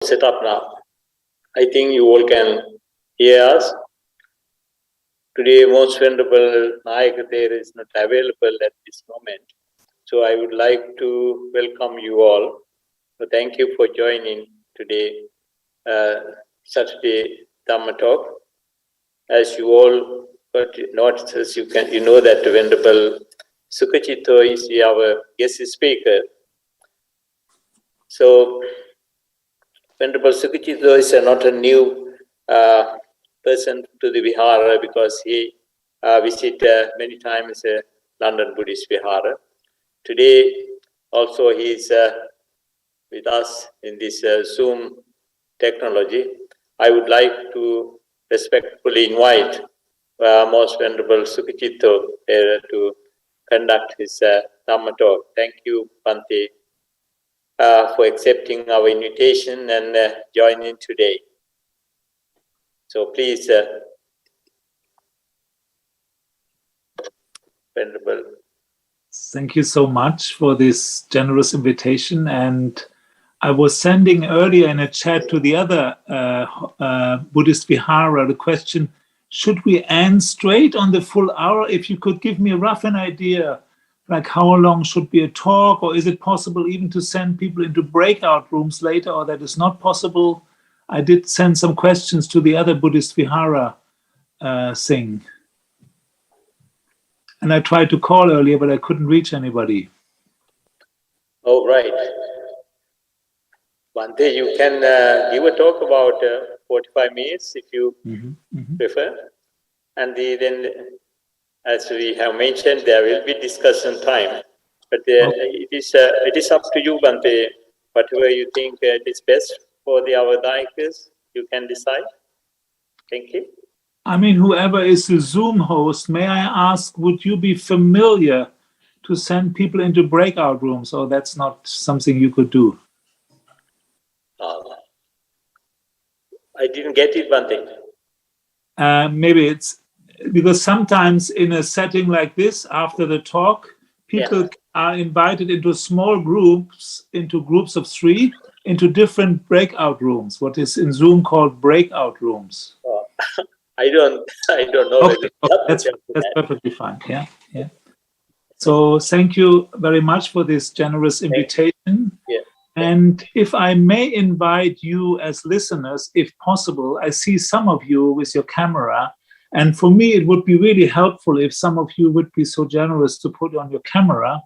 Set up now. I think you all can hear us. Today, Most Venerable Nayakathera is not available at this moment. So I would like to welcome you all. So thank you for joining today, Saturday Dhamma Talk. As you all notice, you know that Venerable Sukhacitto is our guest speaker. So Venerable Sukhacitto is not a new person to the Vihara because he visited many times London Buddhist Vihara. Today also he is with us in this Zoom technology. I would like to respectfully invite Most Venerable Sukhacitto to conduct his Dhamma Talk. Thank you, Bhante, for accepting our invitation and joining today. So please, Venerable. Thank you so much for this generous invitation. And I was sending earlier in a chat to the other Buddhist Vihara the question, should we end straight on the full hour? If you could give me a rough idea, like how long should be a talk, or is it possible even to send people into breakout rooms later, or that is not possible? I did send some questions to the other Buddhist Vihara thing. And I tried to call earlier, but I couldn't reach anybody. Oh, right. Bhante, you can give a talk about 45 minutes if you prefer. And then, as we have mentioned, there will be discussion time. But it is up to you, Bhante. Whatever you think is best for the Avadayikas, you can decide. Thank you. I mean, whoever is the Zoom host, may I ask, would you be familiar to send people into breakout rooms, or that's not something you could do? I didn't get it, Bhante. Maybe it's because sometimes in a setting like this, after the talk, people are invited into small groups, into groups of 3, into different breakout rooms, what is in Zoom called breakout rooms. I don't know. Okay, that's perfectly fine. Yeah. So thank you very much for this generous invitation. Yeah. And if I may invite you as listeners, if possible, I see some of you with your camera. And for me, it would be really helpful if some of you would be so generous to put on your camera,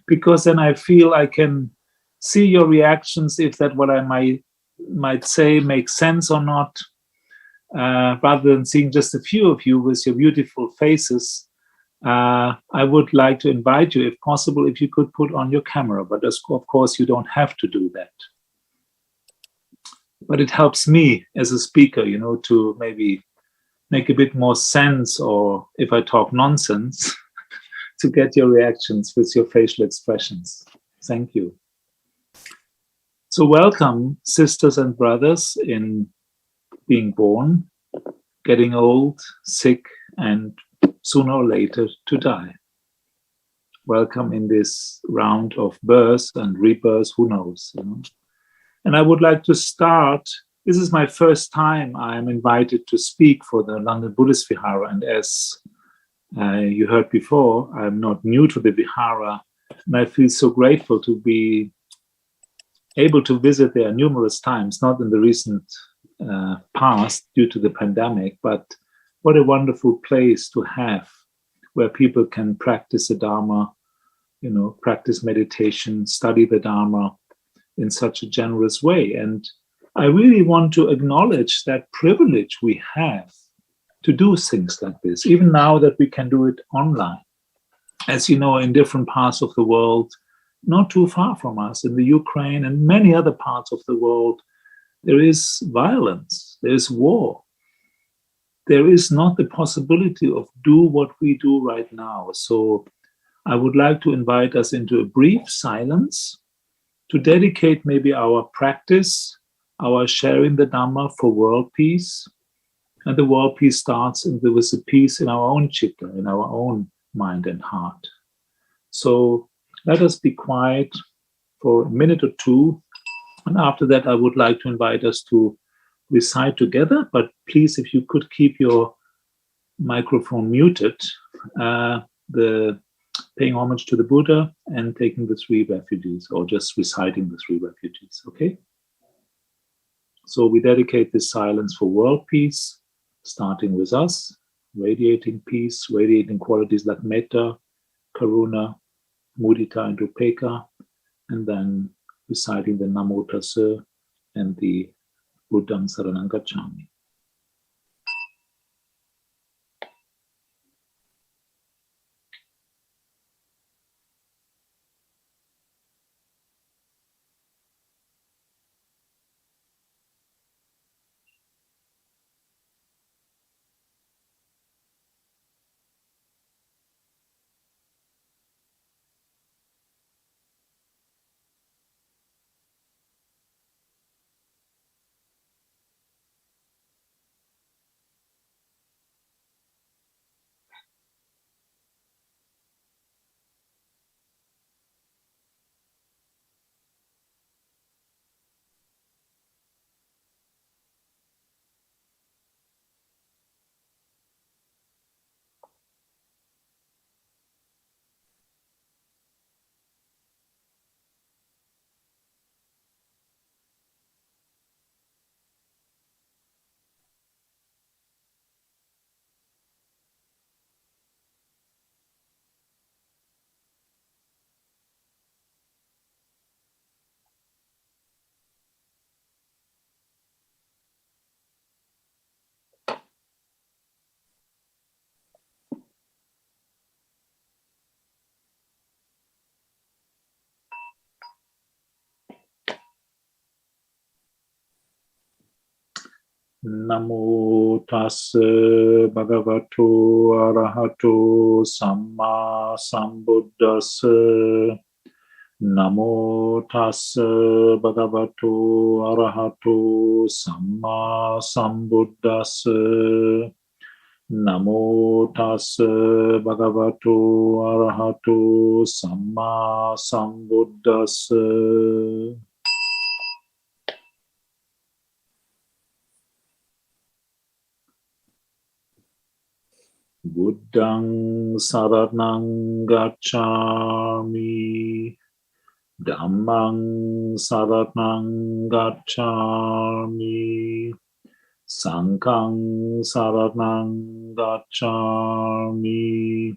because then I feel I can see your reactions, if that what I might say makes sense or not. Rather than seeing just a few of you with your beautiful faces, I would like to invite you, if possible, if you could put on your camera. But of course, you don't have to do that. But it helps me as a speaker, to maybe make a bit more sense, or if I talk nonsense, to get your reactions with your facial expressions. Thank you. So welcome, sisters and brothers, in being born, getting old, sick, and sooner or later to die. Welcome in this round of birth and rebirth, who knows. And I would like to start, this is my first time I am invited to speak for the London Buddhist Vihara, and as you heard before, I'm not new to the Vihara, and I feel so grateful to be able to visit there numerous times, not in the recent past due to the pandemic, but what a wonderful place to have where people can practice the Dharma, practice meditation, study the Dharma in such a generous way. And I really want to acknowledge that privilege we have to do things like this, even now that we can do it online. As you know, in different parts of the world, not too far from us, in the Ukraine and many other parts of the world, there is violence, there is war. There is not the possibility of do what we do right now. So I would like to invite us into a brief silence to dedicate maybe our practice, our sharing the Dhamma for world peace. And the world peace starts with the peace in our own citta, in our own mind and heart. So let us be quiet for a minute or two And after that, I would like to invite us to recite together, but please, if you could keep your microphone muted, the paying homage to the Buddha and taking the 3 refugees, or just reciting the 3 refugees, okay? So we dedicate this silence for world peace, starting with us, radiating peace, radiating qualities like metta, karuna, mudita, and upekkha, and then reciting the Namo Tassa and the Buddham Saranam Gacchami. Namo tassa bhagavato arahato samma sambuddhassa. Namo tassa bhagavato arahato samma sambuddhassa. Namo tassa bhagavato arahato samma sambuddhassa. Buddhang saranang gacchami, Dhammang saranang gacchami, Sanghang saranang gacchami,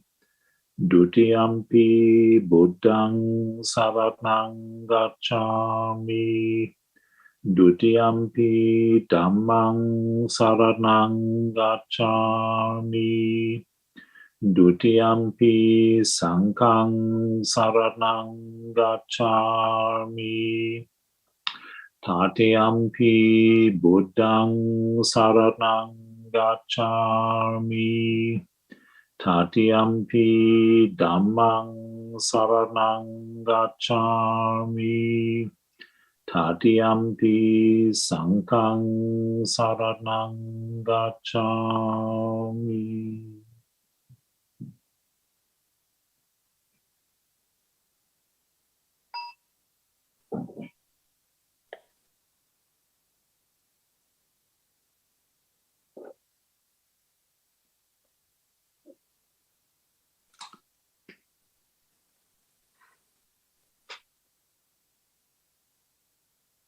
Dutiyampi Buddhang saranang gacchami, Dutiyampi Dhammang saranang gacchami, Dutiyampi Sanghang saranang gacchami, Tatiyampi Buddhang saranang gacchami, Tatiyampi Dhammang saranang gacchami, Tatiyampi Sanghang saranang gacchami.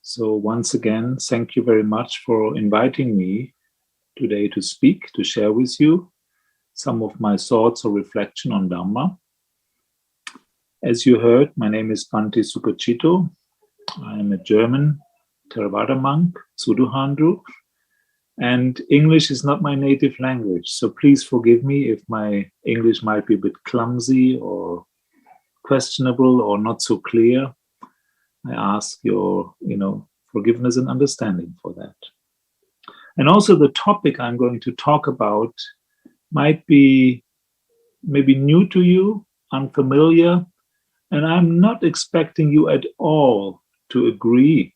So once again, thank you very much for inviting me today to speak, to share with you some of my thoughts or reflection on Dhamma. As you heard, my name is Bhante Sukhacitto. I am a German Theravada monk, Suduhandru, and English is not my native language. So please forgive me if my English might be a bit clumsy or questionable or not so clear. I ask your, forgiveness and understanding for that. And also the topic I'm going to talk about might be maybe new to you, unfamiliar, and I'm not expecting you at all to agree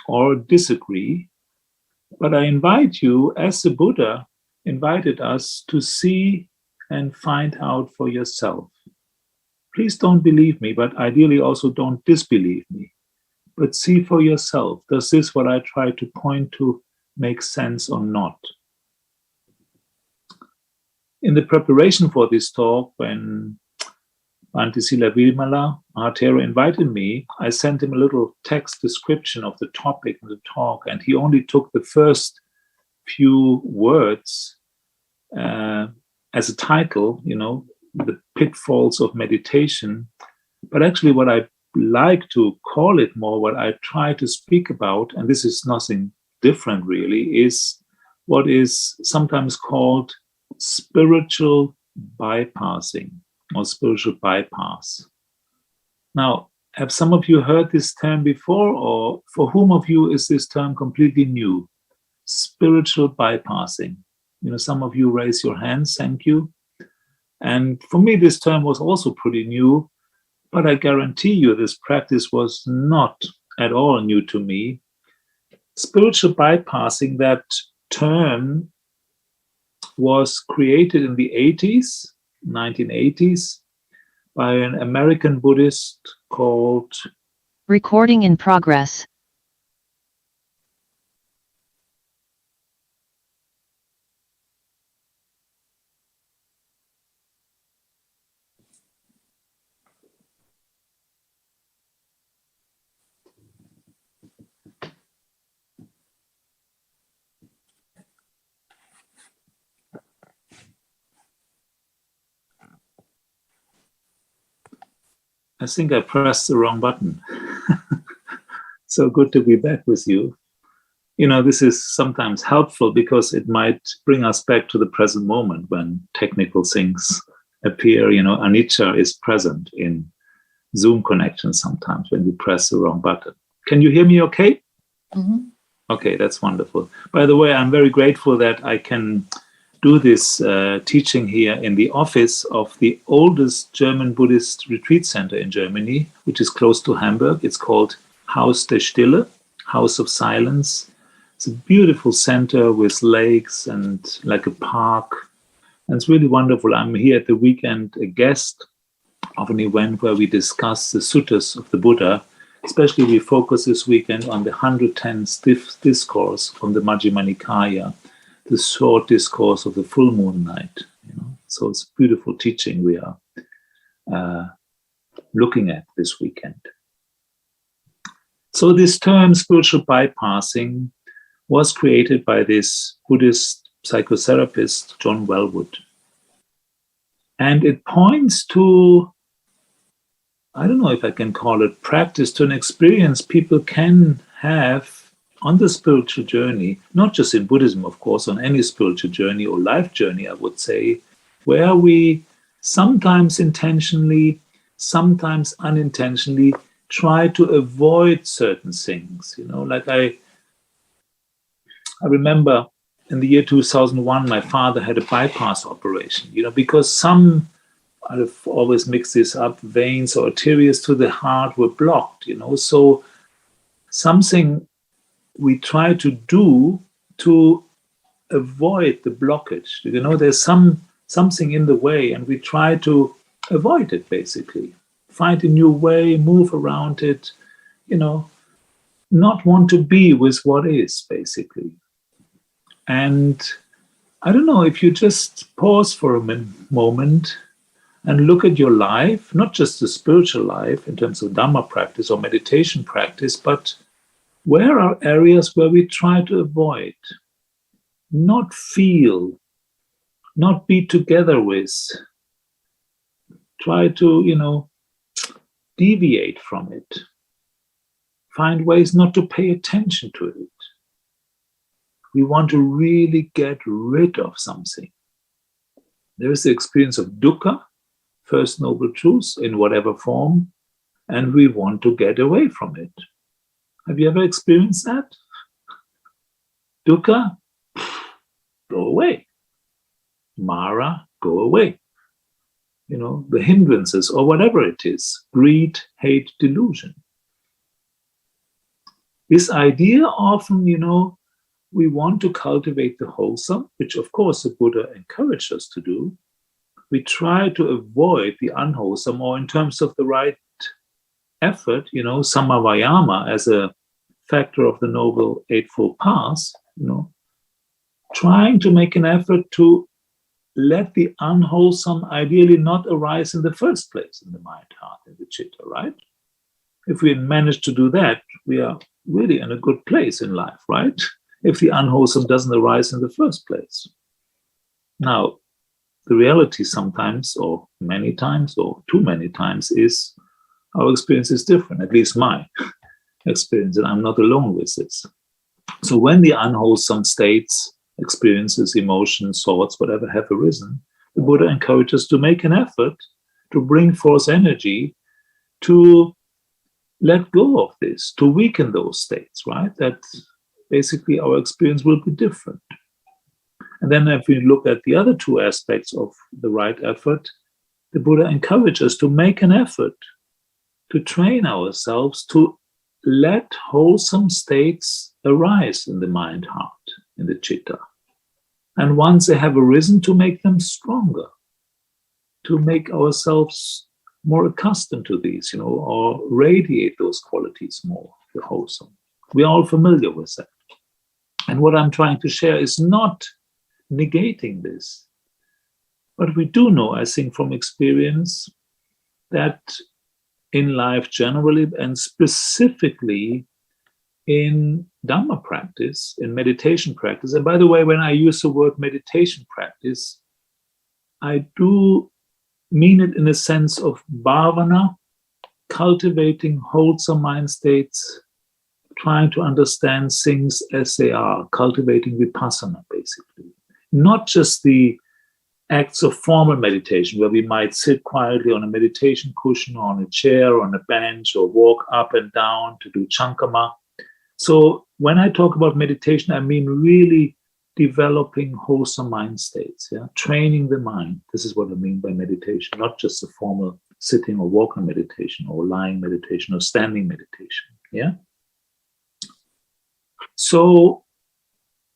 or disagree, but I invite you, as the Buddha invited us, to see and find out for yourself. Please don't believe me, but ideally also don't disbelieve me. but see for yourself, does this what I try to point to make sense or not? In the preparation for this talk, when Bhante Virimala Mahatera invited me, I sent him a little text description of the topic of the talk, and he only took the first few words as a title, the pitfalls of meditation. But actually what I like to call it more, what I try to speak about, and this is nothing different really, is what is sometimes called spiritual bypassing or spiritual bypass. Now, have some of you heard this term before, or for whom of you is this term completely new? Spiritual bypassing. Some of you raise your hands, thank you. And for me, this term was also pretty new, but I guarantee you this practice was not at all new to me. Spiritual bypassing, that term was created in the 1980s, by an American Buddhist called... Recording in progress. I think I pressed the wrong button. So good to be back with you. This is sometimes helpful because it might bring us back to the present moment when technical things appear. Anicca is present in Zoom connections sometimes when you press the wrong button. Can you hear me okay? Mm-hmm. Okay, that's wonderful. By the way, I'm very grateful that I can do this teaching here in the office of the oldest German Buddhist retreat center in Germany, which is close to Hamburg. It's called Haus der Stille, House of Silence. It's a beautiful center with lakes and like a park. And it's really wonderful. I'm here at the weekend, a guest of an event where we discuss the suttas of the Buddha. Especially we focus this weekend on the 110th discourse from the Majjhima Nikaya, the short discourse of the full moon night. So it's a beautiful teaching we are looking at this weekend. So this term spiritual bypassing was created by this Buddhist psychotherapist, John Welwood. And it points to, I don't know if I can call it practice, to an experience people can have on the spiritual journey, not just in Buddhism, of course, on any spiritual journey or life journey, I would say, where we sometimes intentionally, sometimes unintentionally try to avoid certain things. Like I remember in the year 2001, my father had a bypass operation, because I've always mixed this up, veins or arteries to the heart were blocked, so something we try to do to avoid the blockage. There's something in the way and we try to avoid it, basically. Find a new way, move around it, not want to be with what is, basically. And I don't know, if you just pause for a moment and look at your life, not just the spiritual life in terms of Dhamma practice or meditation practice, but where are areas where we try to avoid, not feel, not be together with, try to, deviate from it, find ways not to pay attention to it. We want to really get rid of something. There is the experience of dukkha, first noble truth in whatever form, and we want to get away from it. Have you ever experienced that? Dukkha, go away. Mara, go away. The hindrances or whatever it is, greed, hate, delusion. This idea often, we want to cultivate the wholesome, which of course the Buddha encouraged us to do. We try to avoid the unwholesome, or in terms of the right effort, samavayama as a factor of the Noble Eightfold Path, trying to make an effort to let the unwholesome ideally not arise in the first place in the mind, heart, and the chitta, right? If we manage to do that, we are really in a good place in life, right? If the unwholesome doesn't arise in the first place. Now, the reality sometimes, or many times, or too many times, is our experience is different, at least my experience, and I'm not alone with this. So when the unwholesome states, experiences, emotions, thoughts, whatever have arisen, the Buddha encourages to make an effort to bring forth energy to let go of this, to weaken those states, right? That basically our experience will be different. And then if we look at the other two aspects of the right effort, the Buddha encourages us to make an effort to train ourselves to let wholesome states arise in the mind, heart, in the chitta. And once they have arisen, to make them stronger, to make ourselves more accustomed to these, or radiate those qualities more, the wholesome. We're all familiar with that. And what I'm trying to share is not negating this, but we do know, I think, from experience that in life generally, and specifically in Dhamma practice, in meditation practice, and by the way, when I use the word meditation practice, I do mean it in a sense of bhavana, cultivating wholesome mind states, trying to understand things as they are, cultivating vipassana, basically. Not just the acts of formal meditation, where we might sit quietly on a meditation cushion, or on a chair, or on a bench, or walk up and down to do chankama. So when I talk about meditation, I mean really developing wholesome mind states, training the mind. This is what I mean by meditation, not just a formal sitting or walking meditation, or lying meditation, or standing meditation. So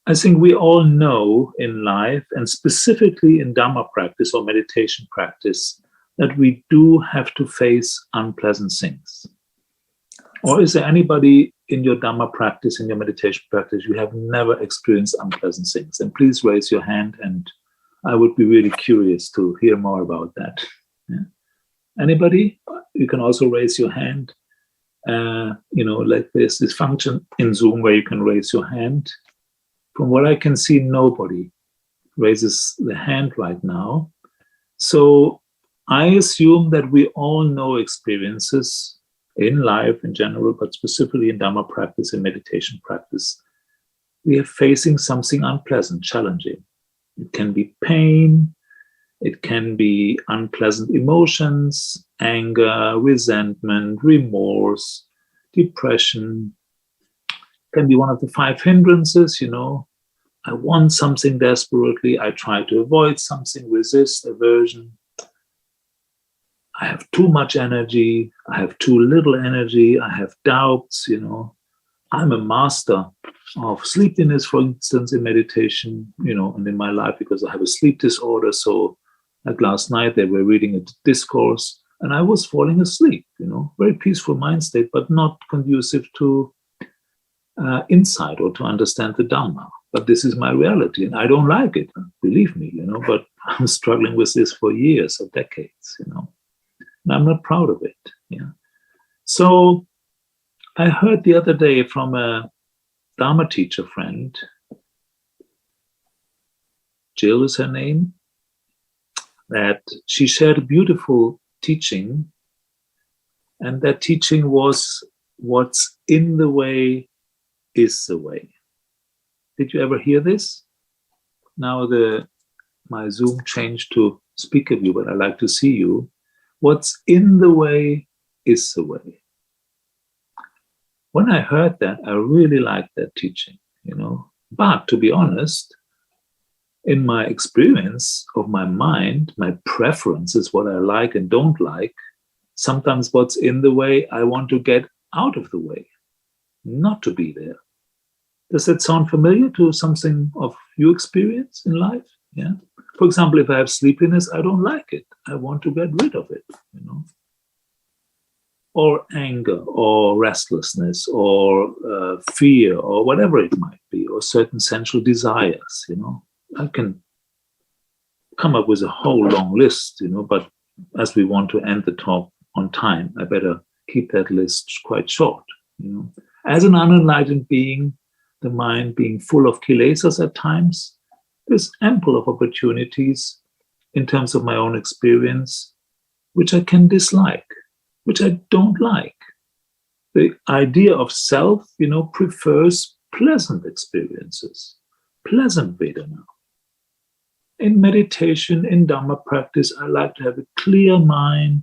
I think we all know in life, and specifically in Dhamma practice or meditation practice, that we do have to face unpleasant things. Or is there anybody in your Dhamma practice, in your meditation practice, you have never experienced unpleasant things? And please raise your hand, and I would be really curious to hear more about that. Anybody? You can also raise your hand. Like there's this function in Zoom where you can raise your hand. From what I can see, nobody raises the hand right now. So I assume that we all know experiences in life in general, but specifically in Dhamma practice and meditation practice, we are facing something unpleasant, challenging. It can be pain, it can be unpleasant emotions, anger, resentment, remorse, depression. It can be one of the 5 hindrances, I want something desperately, I try to avoid something, resist, aversion. I have too much energy, I have too little energy, I have doubts, I'm a master of sleepiness, for instance, in meditation, and in my life, because I have a sleep disorder. So like last night, they were reading a discourse and I was falling asleep, very peaceful mind state, but not conducive to insight or to understand the Dhamma. But this is my reality and I don't like it, believe me, but I'm struggling with this for years or decades, and I'm not proud of it. So I heard the other day from a Dharma teacher friend, Jill is her name, that she shared a beautiful teaching, and that teaching was, what's in the way is the way. Did you ever hear this? Now my Zoom changed to speaker view, but I like to see you. What's in the way is the way. When I heard that, I really liked that teaching, But to be honest, in my experience of my mind, my preferences, what I like and don't like, sometimes what's in the way, I want to get out of the way, not to be there. Does that sound familiar to something of your experience in life? For example, if I have sleepiness, I don't like it. I want to get rid of it, or anger, or restlessness, or fear, or whatever it might be, or certain sensual desires, I can come up with a whole long list, but as we want to end the talk on time, I better keep that list quite short. As an unenlightened being, the mind being full of kilesas at times, there's ample of opportunities in terms of my own experience, which I can dislike, which I don't like. The idea of self, prefers pleasant experiences, pleasant Vedana. In meditation, in Dhamma practice, I like to have a clear mind,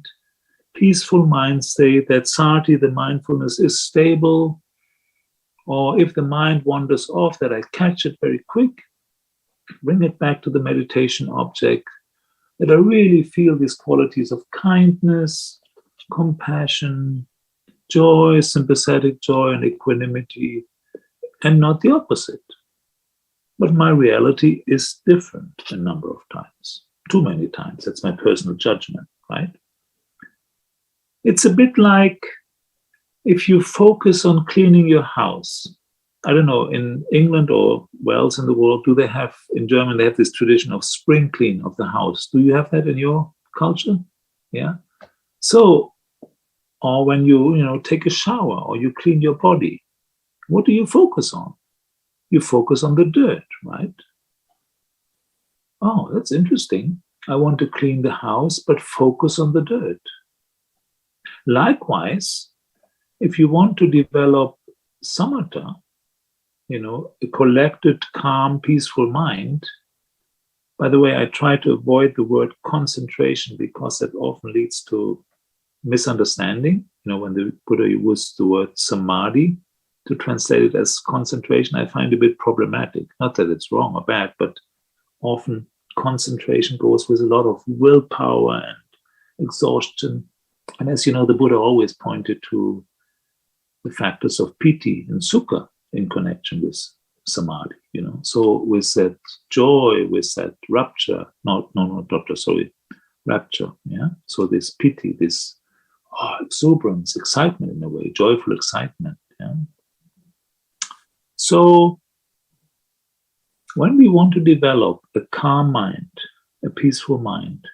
peaceful mind state, that sati, the mindfulness, is stable. Or if the mind wanders off, that I catch it very quick, bring it back to the meditation object, that I really feel these qualities of kindness, compassion, joy, sympathetic joy, and equanimity, and not the opposite. But my reality is different a number of times, too many times. That's my personal judgment, right? It's a bit like if you focus on cleaning your house. I don't know, in England or where else in the world, do they have, in German, they have this tradition of spring clean of the house. Do you have that in your culture? Yeah. So, or when you take a shower or you clean your body, what do you focus on? You focus on the dirt, right? Oh, that's interesting. I want to clean the house, but focus on the dirt. Likewise, if you want to develop samatha, a collected, calm, peaceful mind. By the way, I try to avoid the word concentration because that often leads to misunderstanding. When the Buddha used the word samadhi, to translate it as concentration, I find a bit problematic. Not that it's wrong or bad, but often concentration goes with a lot of willpower and exhaustion. And as you know, the Buddha always pointed to the factors of piti and sukha in connection with samadhi, So with that joy, with that rapture, rapture, yeah? So this piti, this exuberance, excitement in a way, joyful excitement, yeah? So when we want to develop a calm mind, a peaceful mind,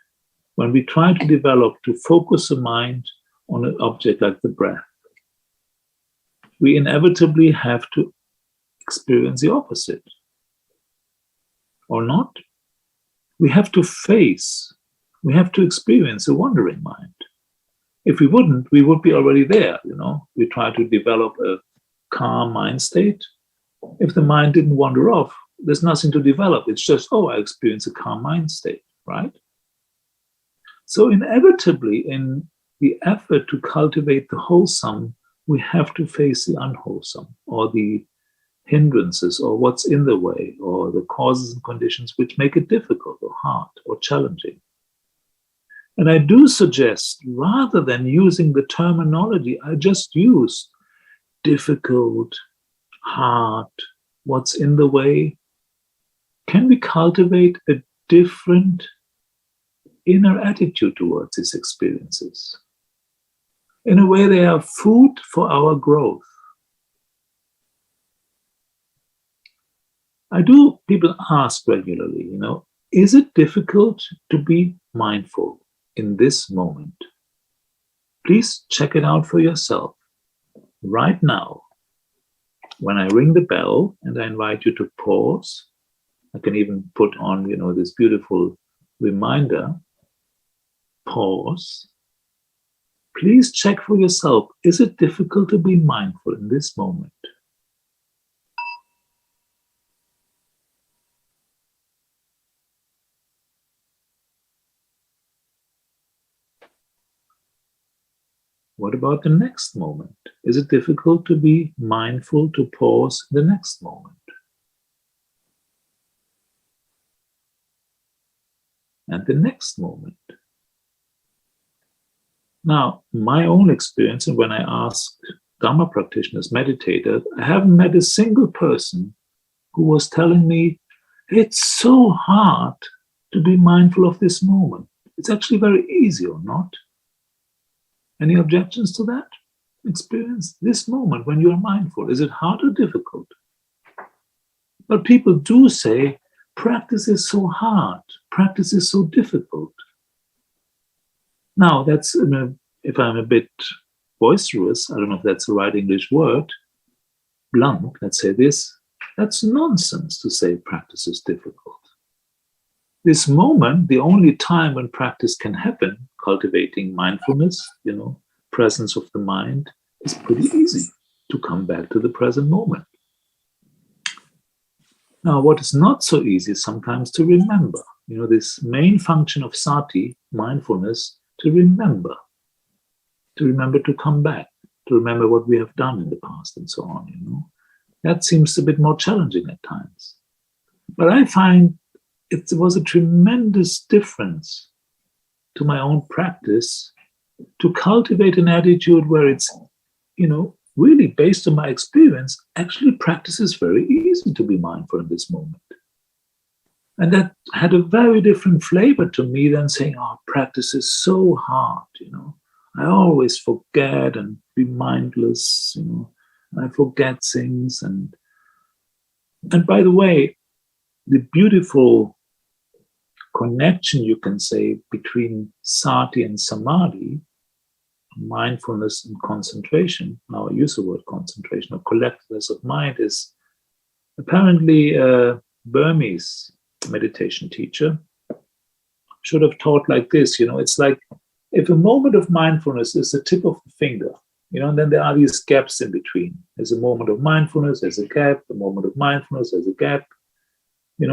when we try to develop, to focus the mind on an object like the breath, we inevitably have to experience the opposite. Or not. We have to experience a wandering mind. If we wouldn't, we would be already there, We try to develop a calm mind state. If the mind didn't wander off, there's nothing to develop. It's just, I experience a calm mind state, right? So inevitably, in the effort to cultivate the wholesome, we have to face the unwholesome, or the hindrances, or what's in the way, or the causes and conditions which make it difficult or hard or challenging. And I do suggest, rather than using the terminology I just used, difficult, hard, what's in the way, can we cultivate a different inner attitude towards these experiences? In a way, they are food for our growth. People ask regularly, is it difficult to be mindful in this moment? Please check it out for yourself. Right now, when I ring the bell and I invite you to pause, I can even put on, this beautiful reminder, pause. Please check for yourself, is it difficult to be mindful in this moment? What about the next moment? Is it difficult to be mindful, to pause the next moment? And the next moment. Now, my own experience, and when I ask Dhamma practitioners, meditators, I haven't met a single person who was telling me, it's so hard to be mindful of this moment. It's actually very easy, or not? Any objections to that experience? This moment when you are mindful, is it hard or difficult? But people do say, practice is so hard, practice is so difficult. Now, that's, if I'm a bit boisterous, I don't know if that's the right English word, blunt, let's say this, that's nonsense to say practice is difficult. This moment, the only time when practice can happen, cultivating mindfulness, presence of the mind, is pretty easy to come back to the present moment. Now, what is not so easy is sometimes to remember, this main function of sati, mindfulness, to remember to come back, to remember what we have done in the past and so on, That seems a bit more challenging at times. But I find it was a tremendous difference to my own practice to cultivate an attitude where it's, really based on my experience, actually practice is very easy to be mindful in this moment. And that had a very different flavor to me than saying, practice is so hard, I always forget and be mindless, I forget things. And by the way, the beautiful connection, you can say, between sati and samadhi, mindfulness and concentration, now I use the word concentration or collectedness of mind, is apparently a Burmese meditation teacher should have taught like this, it's like if a moment of mindfulness is the tip of the finger, and then there are these gaps in between. There's a moment of mindfulness, there's a gap, a moment of mindfulness, there's a gap. I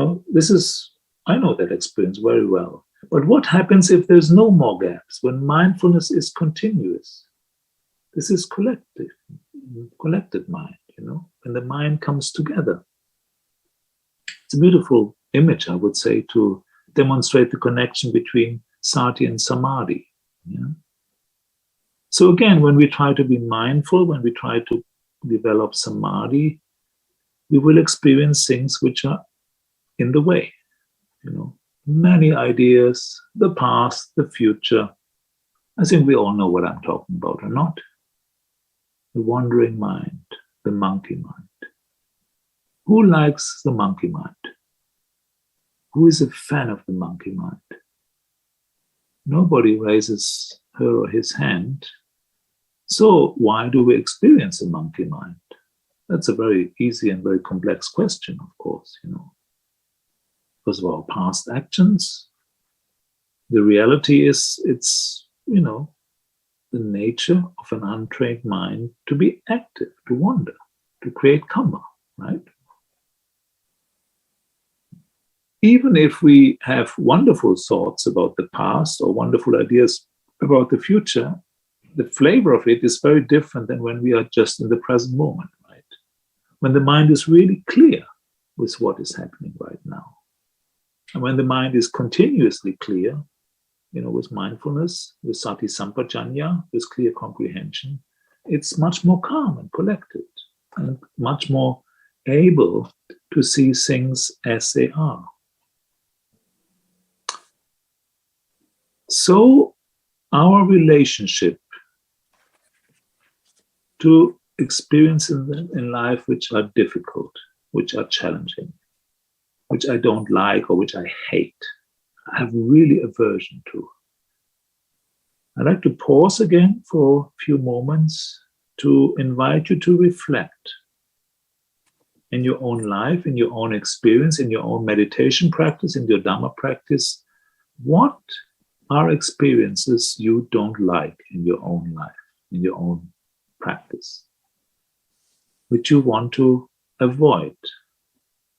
know that experience very well. But what happens if there's no more gaps, when mindfulness is continuous? This is collected mind, when the mind comes together. It's a beautiful image, I would say, to demonstrate the connection between sati and samadhi. So again, when we try to be mindful, when we try to develop samadhi, we will experience things which are in the way. Many ideas, the past, the future. I think we all know what I'm talking about, or not? The wandering mind, the monkey mind. Who likes the monkey mind? Who is a fan of the monkey mind? Nobody raises her or his hand. So why do we experience a monkey mind? That's a very easy and very complex question, of course, Because of our past actions. The reality is it's, the nature of an untrained mind to be active, to wander, to create karma, right? Even if we have wonderful thoughts about the past or wonderful ideas about the future, the flavor of it is very different than when we are just in the present moment, right? When the mind is really clear with what is happening right now. And when the mind is continuously clear, with mindfulness, with sati sampajanya, with clear comprehension, it's much more calm and collected and much more able to see things as they are. So our relationship to experiences in life which are difficult, which are challenging, which I don't like or which I hate, I have really aversion to. I'd like to pause again for a few moments to invite you to reflect in your own life, in your own experience, in your own meditation practice, in your Dhamma practice. What are experiences you don't like in your own life, in your own practice, which you want to avoid,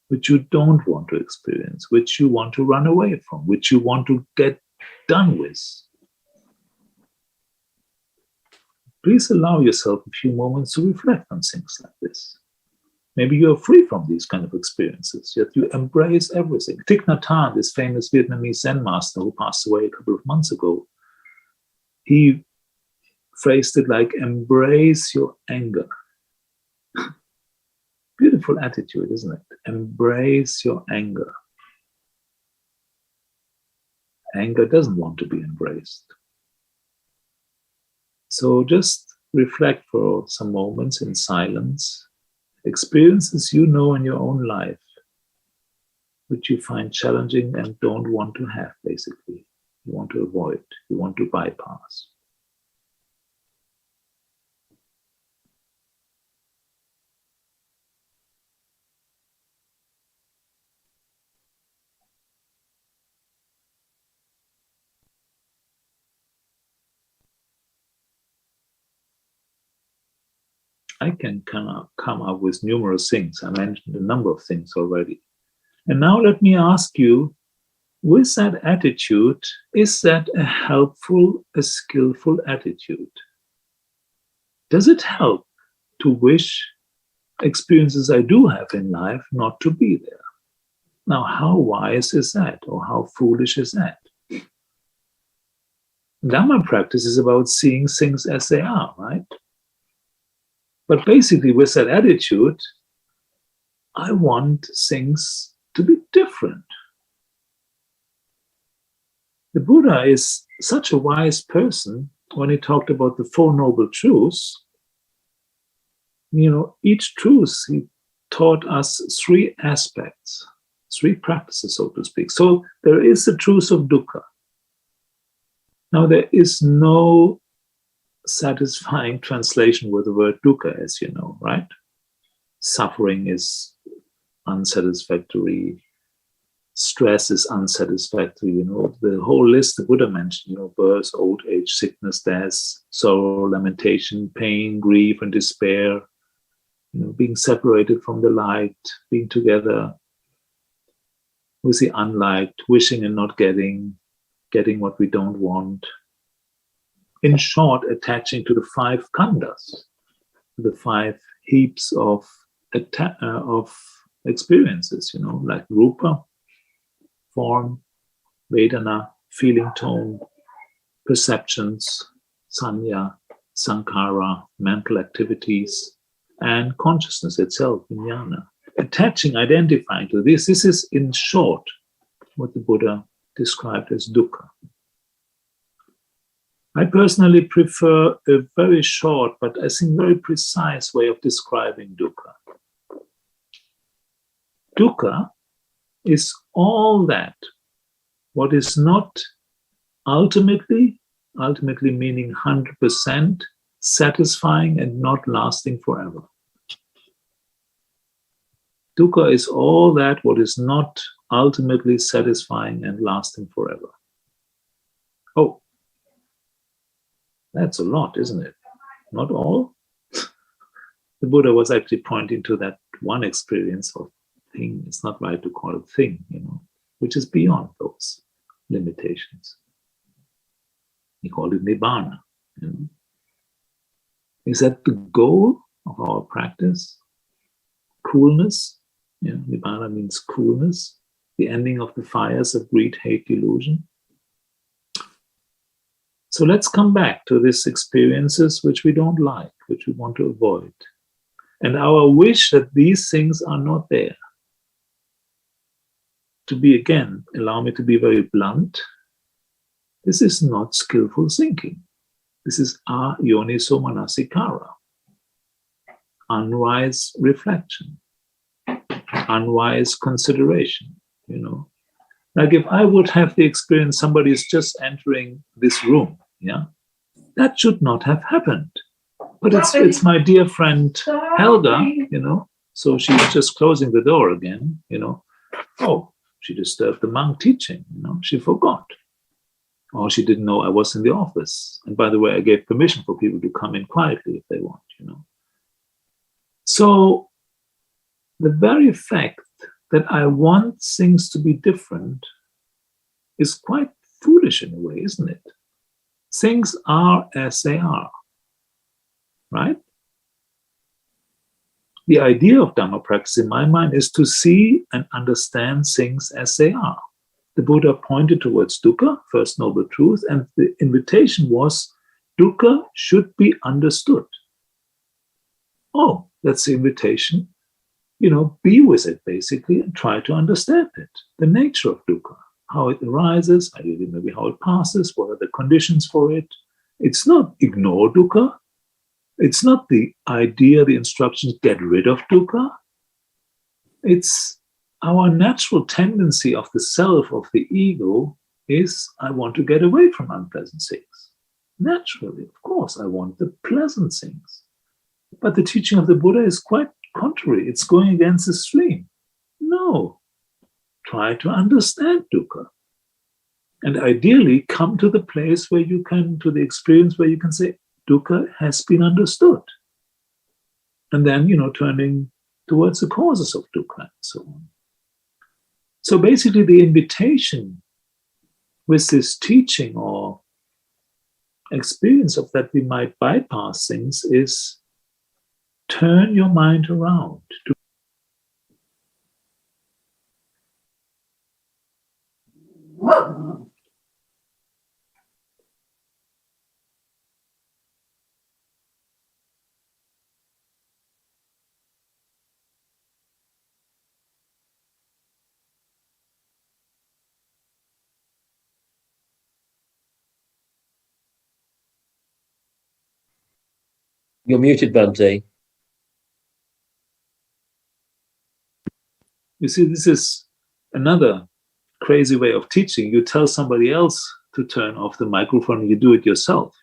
which you don't want to experience, which you want to run away from, which you want to get done with? Please allow yourself a few moments to reflect on things like this. Maybe you're free from these kind of experiences, yet you embrace everything. Thich Nhat Hanh, this famous Vietnamese Zen master who passed away a couple of months ago, he phrased it like, embrace your anger. Beautiful attitude, isn't it? Embrace your anger. Anger doesn't want to be embraced. So just reflect for some moments in silence. Experiences you know in your own life, which you find challenging and don't want to have, basically. You want to avoid, you want to bypass. I can come up with numerous things. I mentioned a number of things already. And now let me ask you, with that attitude, is that a helpful, a skillful attitude? Does it help to wish experiences I do have in life not to be there? Now, how wise is that, or how foolish is that? Dhamma practice is about seeing things as they are, right? But basically, with that attitude, I want things to be different. The Buddha is such a wise person when he talked about the Four Noble Truths. You know, each truth he taught us three aspects, three practices, so to speak. So there is the truth of dukkha. Now, there is no satisfying translation with the word dukkha, as you know, right? Suffering is unsatisfactory. Stress is unsatisfactory. You know, the whole list the Buddha mentioned, you know, birth, old age, sickness, death, sorrow, lamentation, pain, grief, and despair. You know, being separated from the light, being together with the unliked, wishing and not getting what we don't want. In short, attaching to the five khandhas, the five heaps of experiences, you know, like rupa, form, vedana, feeling tone, perceptions, sanya, sankhara, mental activities, and consciousness itself, vijnana. Attaching, identifying to this is in short what the Buddha described as dukkha. I personally prefer a very short, but I think very precise way of describing dukkha. Dukkha is all that what is not ultimately meaning 100% satisfying and not lasting forever. Dukkha is all that what is not ultimately satisfying and lasting forever. Oh, that's a lot, isn't it? Not all? The Buddha was actually pointing to that one experience of thing. It's not right to call it thing, you know, which is beyond those limitations. He called it nibbana. You know. Is that the goal of our practice? Coolness. Yeah, nibbana means coolness. The ending of the fires of greed, hate, delusion. So let's come back to these experiences which we don't like, which we want to avoid. And our wish that these things are not there. To be, again, allow me to be very blunt, this is not skillful thinking. This is ayoniso manasikara, unwise reflection, unwise consideration, you know. Like if I would have the experience somebody is just entering this room, yeah, that should not have happened. But it's my dear friend Helga, you know, so she was just closing the door again, you know. Oh, she disturbed the monk teaching, you know, she forgot. Or she didn't know I was in the office. And by the way, I gave permission for people to come in quietly if they want, you know. So the very fact that I want things to be different is quite foolish in a way, isn't it? Things are as they are, right? The idea of Dhamma practice in my mind is to see and understand things as they are. The Buddha pointed towards dukkha, first noble truth, and the invitation was dukkha should be understood. Oh, that's the invitation. You know, be with it basically and try to understand it. The nature of dukkha, how it arises, maybe how it passes, what are the conditions for it, It's not ignore dukkha. It's not the idea, the instructions, get rid of dukkha. It's our natural tendency of the self, of the ego, is I want to get away from unpleasant things. Naturally, of course, I want the pleasant things. But the teaching of the Buddha is quite contrary. It's going against the stream. No. Try to understand dukkha. And ideally, come to the place where you can, to the experience where you can say, dukkha has been understood. And then, turning towards the causes of dukkha and so on. So basically, the invitation with this teaching or experience of that we might bypass things is turn your mind around. You're muted, Bhante. You see, this is another crazy way of teaching. You tell somebody else to turn off the microphone and you do it yourself,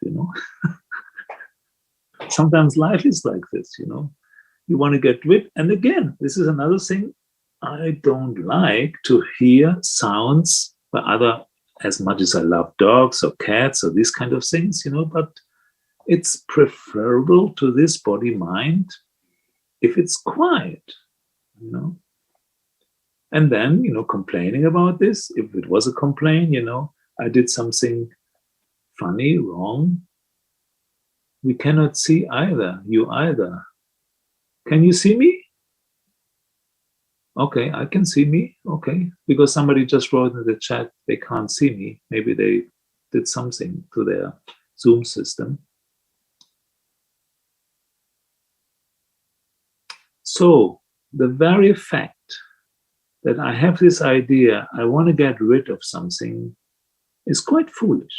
Sometimes life is like this, You want to get rid. And again, this is another thing. I don't like to hear sounds by other, as much as I love dogs or cats or these kind of things, but it's preferable to this body-mind if it's quiet, And then, complaining about this, if it was a complaint, I did something funny, wrong. We cannot see either, you either. Can you see me? Okay, I can see me. Okay, because somebody just wrote in the chat they can't see me. Maybe they did something to their Zoom system. So the very fact that I have this idea, I want to get rid of something, is quite foolish.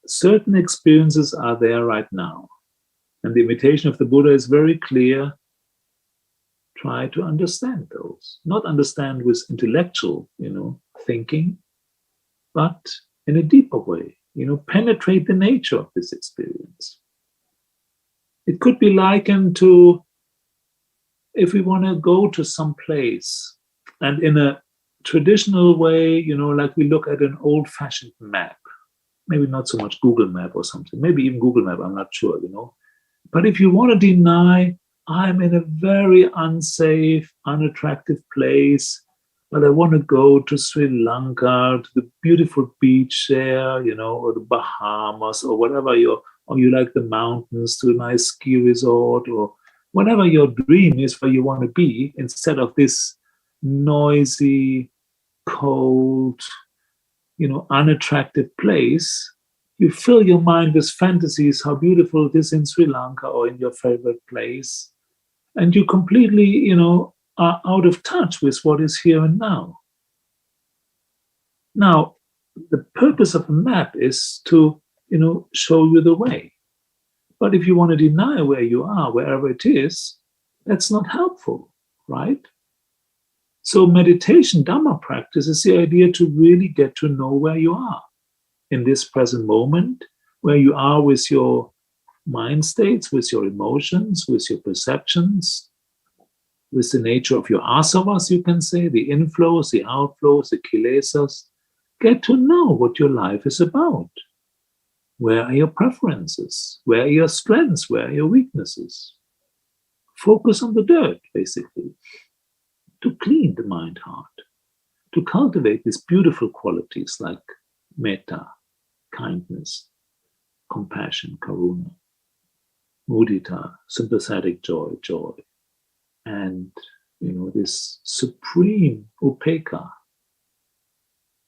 Certain experiences are there right now. And the invitation of the Buddha is very clear. Try to understand those. Not understand with intellectual, thinking, but in a deeper way, penetrate the nature of this experience. It could be likened to if we want to go to some place and in a traditional way, like we look at an old-fashioned map, maybe not so much Google Map or something, maybe even Google Map, I'm not sure, But if you want to deny, I'm in a very unsafe, unattractive place, but I want to go to Sri Lanka, to the beautiful beach there, or the Bahamas, or whatever or you like the mountains, to a nice ski resort, or whatever your dream is where you want to be, instead of this noisy, cold, unattractive place, you fill your mind with fantasies, how beautiful it is in Sri Lanka or in your favorite place. And you completely, are out of touch with what is here and now. Now, the purpose of a map is to, show you the way. But if you want to deny where you are, wherever it is, that's not helpful, right? So meditation, Dhamma practice, is the idea to really get to know where you are in this present moment, where you are with your mind states, with your emotions, with your perceptions, with the nature of your asavas, you can say, the inflows, the outflows, the kilesas. Get to know what your life is about. Where are your preferences? Where are your strengths? Where are your weaknesses? Focus on the dirt, basically, to clean the mind heart, to cultivate these beautiful qualities like metta, kindness, compassion, karuna, mudita, sympathetic joy, and this supreme upekkha,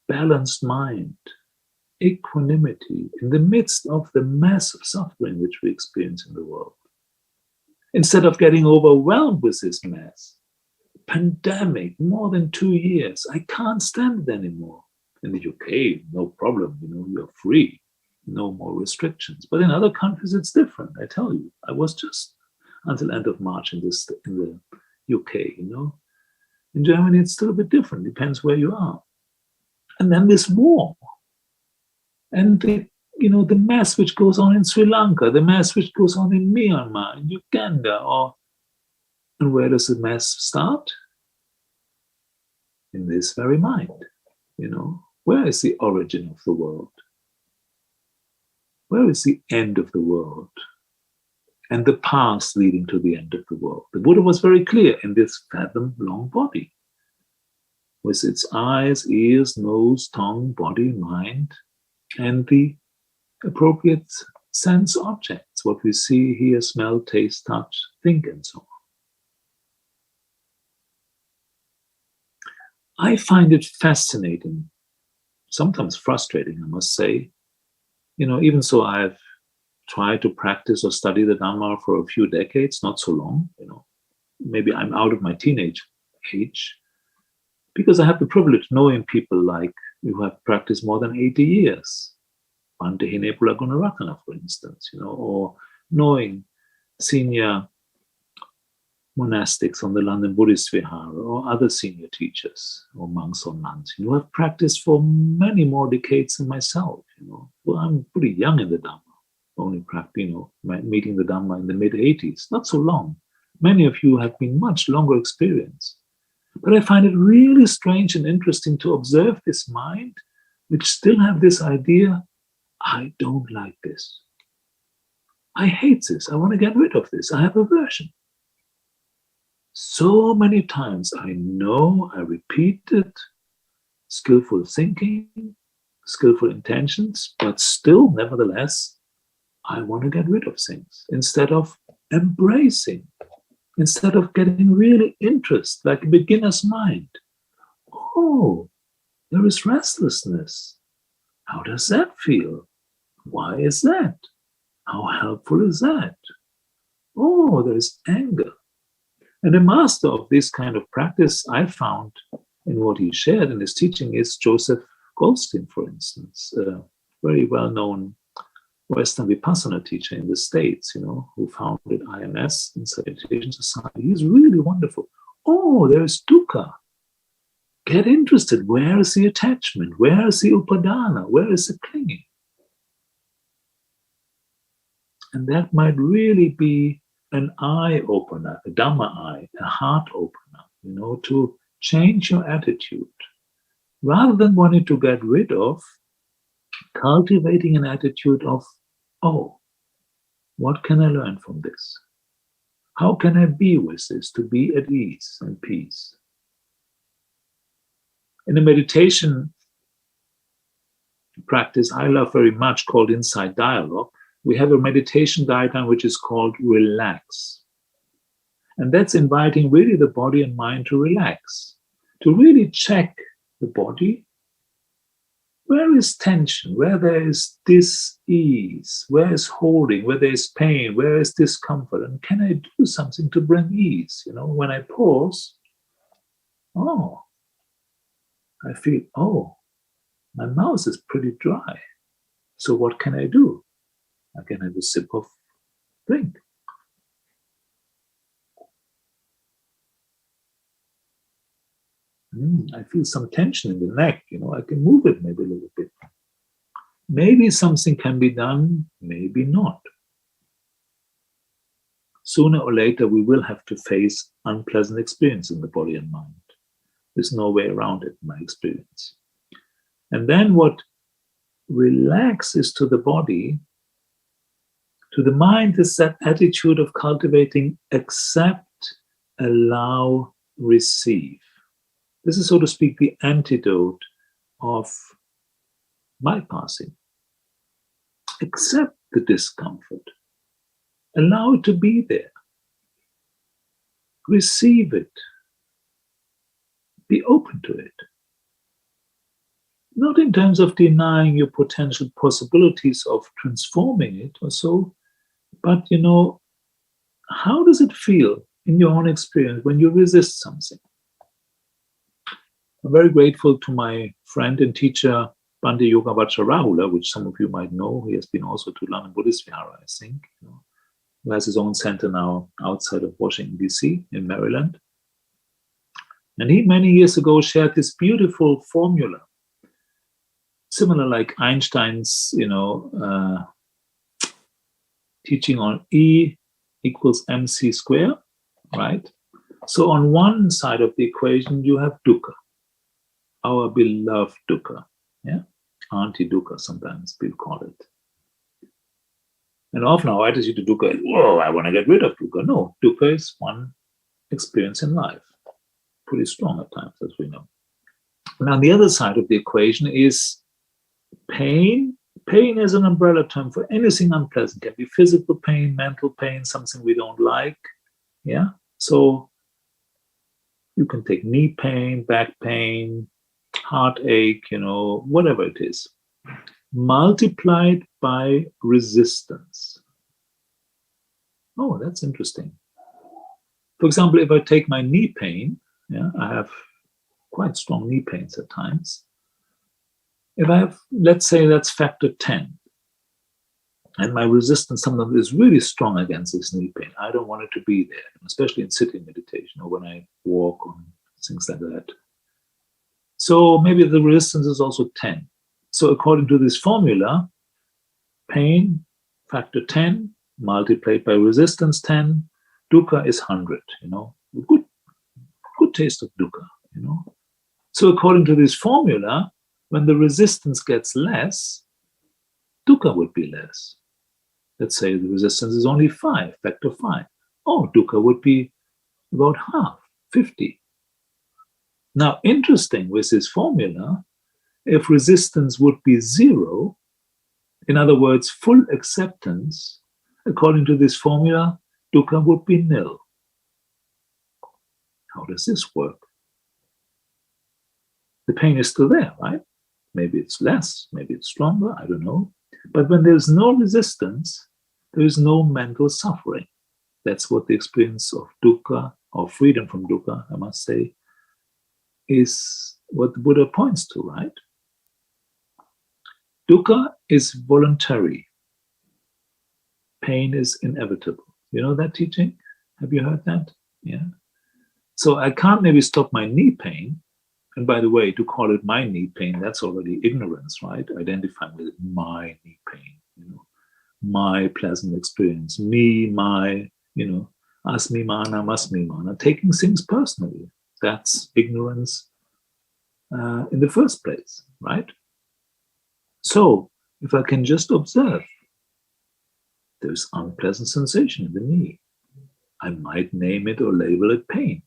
balanced mind, equanimity in the midst of the massive suffering which we experience in the world. Instead of getting overwhelmed with this mess, pandemic, more than 2 years, I can't stand it anymore. In the UK, no problem, you're free, no more restrictions. But in other countries, it's different. I tell you, I was just until end of March in the UK. In Germany, it's still a bit different. Depends where you are. And then this war, and the mess which goes on in Sri Lanka, the mess which goes on in Myanmar, in Uganda, and where does the mess start? In this very mind. Where is the origin of the world? Where is the end of the world? And the path leading to the end of the world. The Buddha was very clear in this fathom-long body, with its eyes, ears, nose, tongue, body, mind, and the appropriate sense objects, what we see, hear, smell, taste, touch, think, and so on. I find it fascinating, sometimes frustrating, I must say. Even so, I've tried to practice or study the Dhamma for a few decades, not so long. Maybe I'm out of my teenage age, because I have the privilege of knowing people like who have practiced more than 80 years. Bhante Hinepula Gunaratana, for instance, or knowing senior monastics on the London Buddhist Vihara, or other senior teachers or monks or nuns who have practiced for many more decades than myself. Well, I'm pretty young in the Dhamma, only meeting the Dhamma in the mid-80s, not so long. Many of you have been much longer experienced. But I find it really strange and interesting to observe this mind, which still have this idea, I don't like this. I hate this. I want to get rid of this. I have aversion. So many times I repeated skillful thinking, skillful intentions, but still, nevertheless, I want to get rid of things instead of embracing, instead of getting really interest, like a beginner's mind. Oh, there is restlessness. How does that feel? Why is that? How helpful is that? Oh, there is anger. And the master of this kind of practice, I found in what he shared in his teaching, is Joseph Goldstein, for instance, a very well-known Western Vipassana teacher in the States, who founded IMS, Insight Meditation Society. He's really wonderful. Oh, there's dukkha. Get interested. Where is the attachment? Where is the upadana? Where is the clinging? And that might really be an eye opener, a Dhamma eye, a heart opener, to change your attitude. Rather than wanting to get rid of, cultivating an attitude of, oh, what can I learn from this? How can I be with this to be at ease and peace? In a meditation practice I love very much called Insight Dialogue, we have a meditation diagram which is called relax. And that's inviting really the body and mind to relax, to really check the body. Where is tension? Where there is dis-ease? Where is holding? Where there is pain? Where is discomfort? And can I do something to bring ease? When I pause, I feel, my mouth is pretty dry. So what can I do? I can have a sip of drink. I feel some tension in the neck, I can move it maybe a little bit. Maybe something can be done, maybe not. Sooner or later, we will have to face unpleasant experience in the body and mind. There's no way around it, in my experience. And then what relaxes to the body, to the mind, is that attitude of cultivating accept, allow, receive. This is, so to speak, the antidote of bypassing. Accept the discomfort. Allow it to be there. Receive it. Be open to it. Not in terms of denying your potential possibilities of transforming it or so, but how does it feel in your own experience when you resist something? I'm very grateful to my friend and teacher Bhante Rahula, which some of you might know. He has been also to London Buddhist Vihara, I think. Who has his own center now outside of Washington, D.C. in Maryland. And he many years ago shared this beautiful formula, similar like Einstein's, teaching on E equals mc square, right? So on one side of the equation, you have dukkha, our beloved dukkha, yeah? Anti-dukkha, sometimes people call it. And often our attitude to dukkha is, whoa, I want to get rid of dukkha. No, dukkha is one experience in life. Pretty strong at times, as we know. And on the other side of the equation is pain. Pain is an umbrella term for anything unpleasant. It can be physical pain, mental pain, something we don't like. Yeah. So you can take knee pain, back pain, heartache, whatever it is, multiplied by resistance. Oh, that's interesting. For example, if I take my knee pain, I have quite strong knee pains at times. If I have, let's say that's factor 10, and my resistance sometimes is really strong against this knee pain, I don't want it to be there, especially in sitting meditation or when I walk or things like that. So maybe the resistance is also 10. So according to this formula, pain, factor 10, multiplied by resistance 10, dukkha is 100, good taste of dukkha, So according to this formula, when the resistance gets less, dukkha would be less. Let's say the resistance is only 5, factor 5. Oh, dukkha would be about half, 50. Now, interesting with this formula, if resistance would be 0, in other words, full acceptance, according to this formula, dukkha would be nil. How does this work? The pain is still there, right? Maybe it's less, maybe it's stronger, I don't know. But when there's no resistance, there is no mental suffering. That's what the experience of dukkha, or freedom from dukkha, I must say, is what the Buddha points to, right? Dukkha is voluntary. Pain is inevitable. You know that teaching? Have you heard that? Yeah. So I can't maybe stop my knee pain. And by the way, to call it my knee pain, that's already ignorance, right? Identifying with my knee pain, my pleasant experience, me, my, asmimana, masmimana, taking things personally. That's ignorance in the first place, right? So if I can just observe, there's unpleasant sensation in the knee. I might name it or label it pain.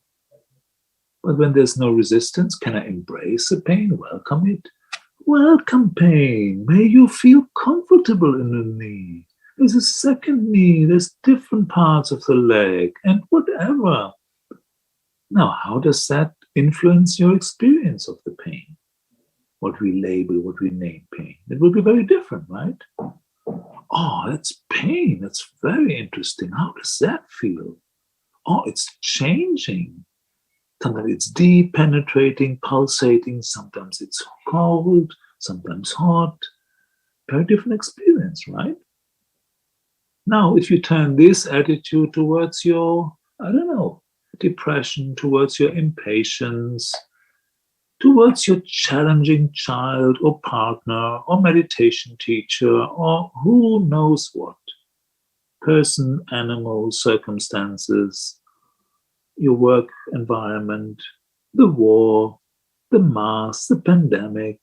But when there's no resistance, can I embrace the pain, welcome it? Welcome pain. May you feel comfortable in the knee. There's a second knee, there's different parts of the leg, and whatever. Now, how does that influence your experience of the pain? What we label, what we name pain. It will be very different, right? Oh, that's pain. That's very interesting. How does that feel? Oh, it's changing. Sometimes it's deep, penetrating, pulsating. Sometimes it's cold, sometimes hot. Very different experience, right? Now, if you turn this attitude towards your, depression, towards your impatience, towards your challenging child or partner or meditation teacher or who knows what, person, animal, circumstances, your work environment, the war, the mass, the pandemic,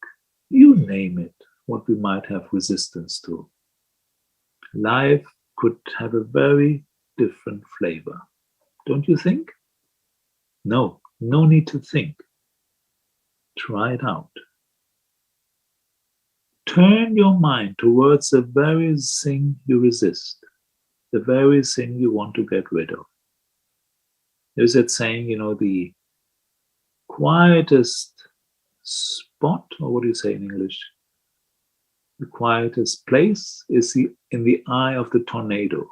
you name it, what we might have resistance to. Life could have a very different flavor. Don't you think? No need to think. Try it out. Turn your mind towards the very thing you resist, the very thing you want to get rid of. There's that saying, the quietest spot, or what do you say in English? The quietest place is in the eye of the tornado.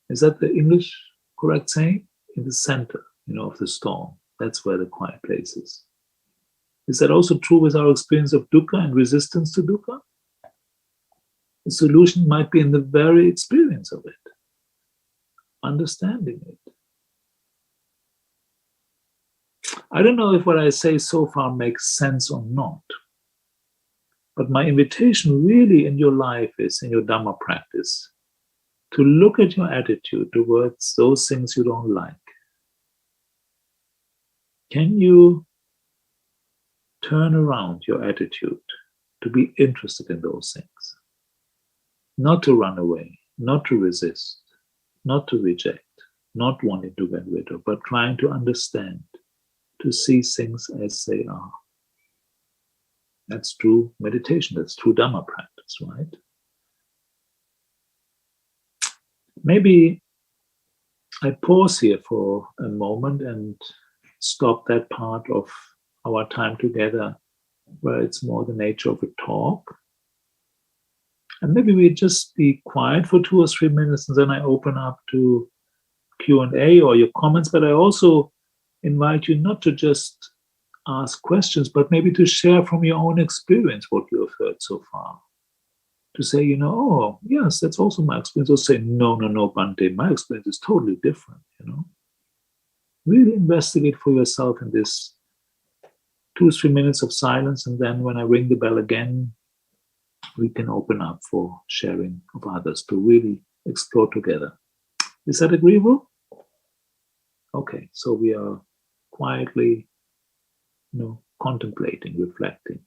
Is that the English correct saying? In the center, of the storm. That's where the quiet place is. Is that also true with our experience of dukkha and resistance to dukkha? The solution might be in the very experience of it, understanding it. I don't know if what I say so far makes sense or not, but my invitation really in your life is, in your Dhamma practice, to look at your attitude towards those things you don't like. Can you turn around your attitude to be interested in those things? Not to run away, not to resist, not to reject, not wanting to get rid of, but trying to understand, to see things as they are. That's true meditation, that's true Dhamma practice, right? Maybe I pause here for a moment and stop that part of our time together where it's more the nature of a talk. And maybe we just be quiet for 2 or 3 minutes, and then I open up to Q&A or your comments. But I also invite you not to just ask questions, but maybe to share from your own experience what you have heard so far. To say, oh, yes, that's also my experience. Or say, no, Bhante, my experience is totally different, Really investigate for yourself in this 2 or 3 minutes of silence, and then when I ring the bell again, we can open up for sharing of others to really explore together. Is that agreeable? Okay, so we are quietly, contemplating, reflecting.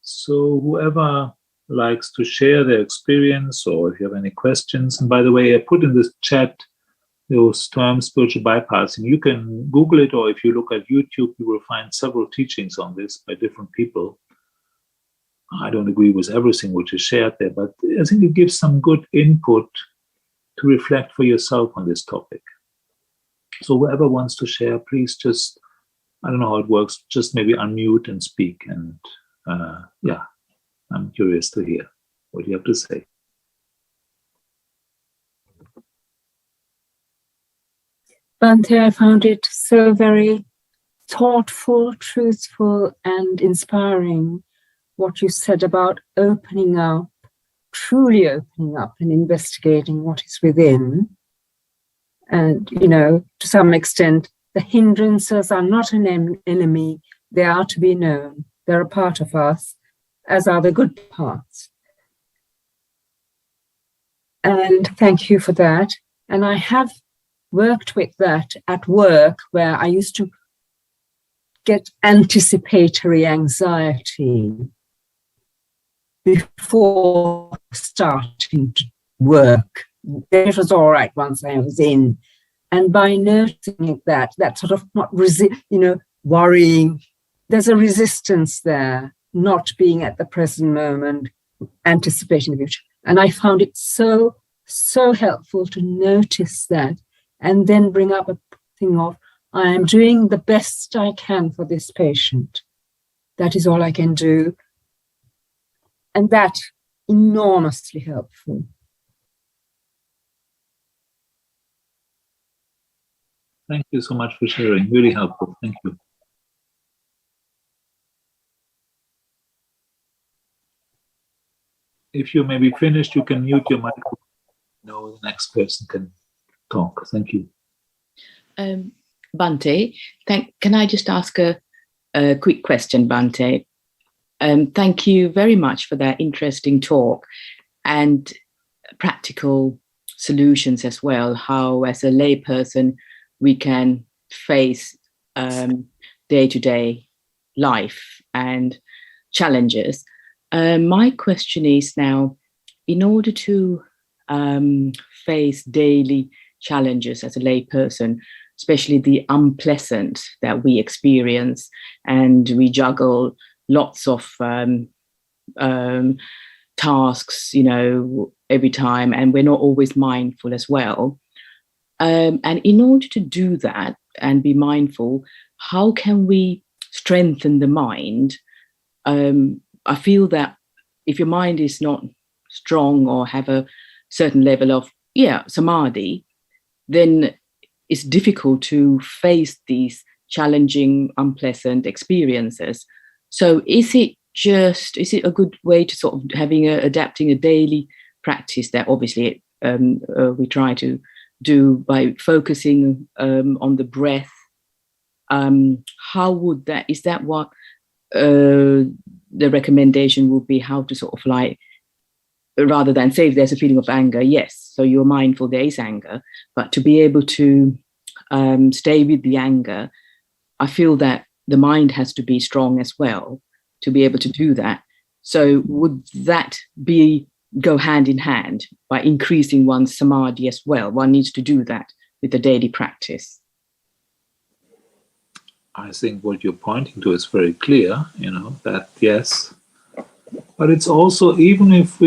So whoever likes to share their experience, or if you have any questions, and by the way, I put in this chat those terms, spiritual bypassing. You can Google it, or if you look at YouTube, you will find several teachings on this by different people. I don't agree with everything which is shared there, but I think it gives some good input to reflect for yourself on this topic. So whoever wants to share, please just, I don't know how it works, just maybe unmute and speak. And yeah, I'm curious to hear what you have to say. Bhante, I found it so very thoughtful, truthful, and inspiring what you said about opening up, truly opening up and investigating what is within. And, to some extent, the hindrances are not an enemy. They are to be known. They're a part of us, as are the good parts. And thank you for that. And I have worked with that at work, where I used to get anticipatory anxiety. before starting to work. Then it was all right once I was in. And by noticing that sort of not worrying, there's a resistance there, not being at the present moment, anticipating the future. And I found it so helpful to notice that and then bring up a thing of, I am doing the best I can for this patient. That is all I can do. And that enormously helpful. Thank you so much for sharing. Really helpful. Thank you. If you may be finished, you can mute your microphone. No, the next person can talk. Thank you. Bhante, can I just ask a quick question, Bhante? Thank you very much for that interesting talk and practical solutions as well, how as a layperson we can face day-to-day life and challenges. My question is now, in order to face daily challenges as a layperson, especially the unpleasant that we experience, and we juggle lots of tasks, every time, and we're not always mindful as well. And in order to do that and be mindful, how can we strengthen the mind? I feel that if your mind is not strong or have a certain level of samadhi, then it's difficult to face these challenging, unpleasant experiences. So is it a good way to sort of adapting a daily practice that obviously we try to do by focusing on the breath? How would is that what the recommendation would be, how to sort of rather than say if there's a feeling of anger, yes, so you're mindful there is anger, but to be able to stay with the anger, I feel that the mind has to be strong as well to be able to do that. So would that go hand in hand by increasing one's samadhi as well? One needs to do that with the daily practice. I think what you're pointing to is very clear, that yes. But it's also, even if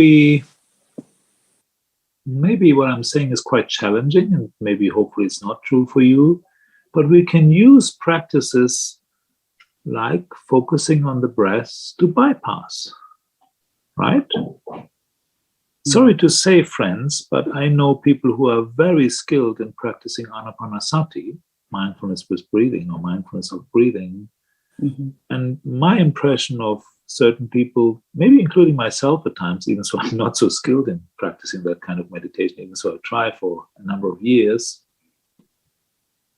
maybe what I'm saying is quite challenging, and maybe hopefully it's not true for you, but we can use practices like focusing on the breath to bypass, right? Sorry to say, friends, but I know people who are very skilled in practicing anapanasati, mindfulness with breathing or mindfulness of breathing. Mm-hmm. And my impression of certain people, maybe including myself at times, even so I'm not so skilled in practicing that kind of meditation, even so I try for a number of years,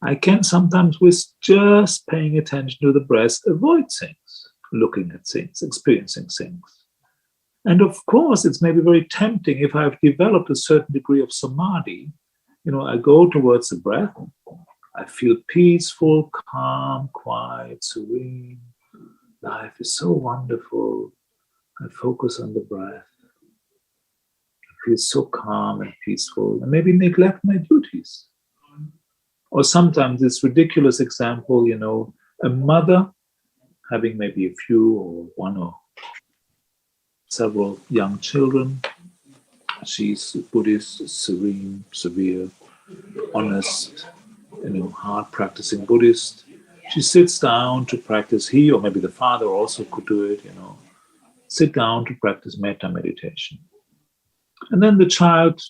I can sometimes, with just paying attention to the breath, avoid things, looking at things, experiencing things. And of course, it's maybe very tempting if I've developed a certain degree of samadhi. I go towards the breath. I feel peaceful, calm, quiet, serene. Life is so wonderful. I focus on the breath. I feel so calm and peaceful, and maybe neglect my duties. Or sometimes this ridiculous example, a mother having maybe a few or one or several young children. She's Buddhist, serene, severe, honest, hard practicing Buddhist. She sits down to practice. He or maybe the father also could do it, sit down to practice metta meditation. And then the child,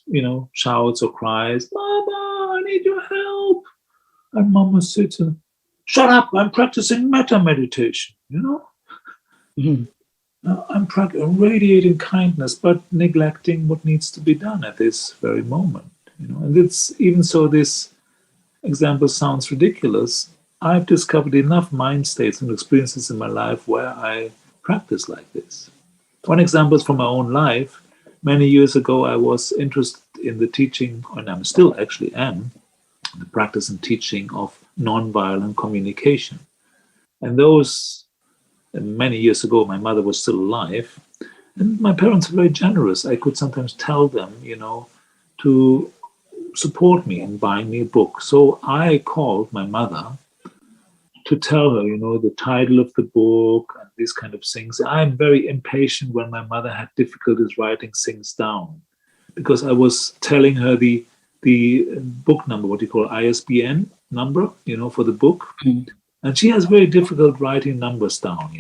shouts or cries, "Mama, I need your help." And Mama sits and, "Shut up, I'm practicing metta meditation," Mm-hmm. I'm radiating kindness, but neglecting what needs to be done at this very moment. And it's even so this example sounds ridiculous. I've discovered enough mind states and experiences in my life where I practice like this. One example is from my own life. Many years ago, I was interested in the teaching, and I'm still actually am, the practice and teaching of nonviolent communication. And those, many years ago, my mother was still alive, And my parents were very generous. I could sometimes tell them, to support me in buying me a book. So I called my mother to tell her, the title of the book and these kind of things. I'm very impatient when my mother had difficulties writing things down, because I was telling her the book number, what you call ISBN number, for the book. Mm. And she has very difficult writing numbers down,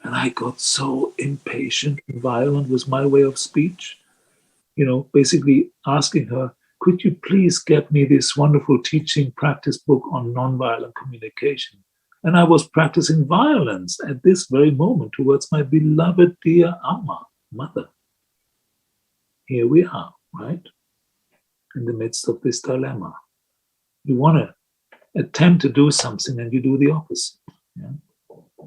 And I got so impatient and violent with my way of speech, basically asking her, could you please get me this wonderful teaching practice book on nonviolent communication? And I was practicing violence at this very moment towards my beloved dear Amma, mother. Here we are, right? In the midst of this dilemma. You want to attempt to do something and you do the opposite. Yeah?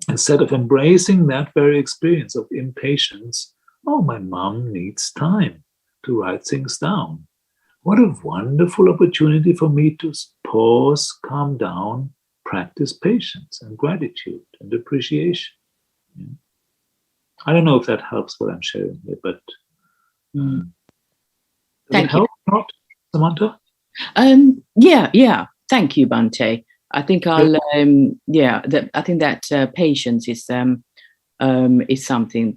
Instead of embracing that very experience of impatience, oh, my mom needs time to write things down. What a wonderful opportunity for me to pause, calm down, practice patience and gratitude and appreciation. Yeah? I don't know if that helps what I'm sharing here, but does Thank it help or not, Samantha? Yeah. Thank you, Bhante. I think I'll. I think that patience is something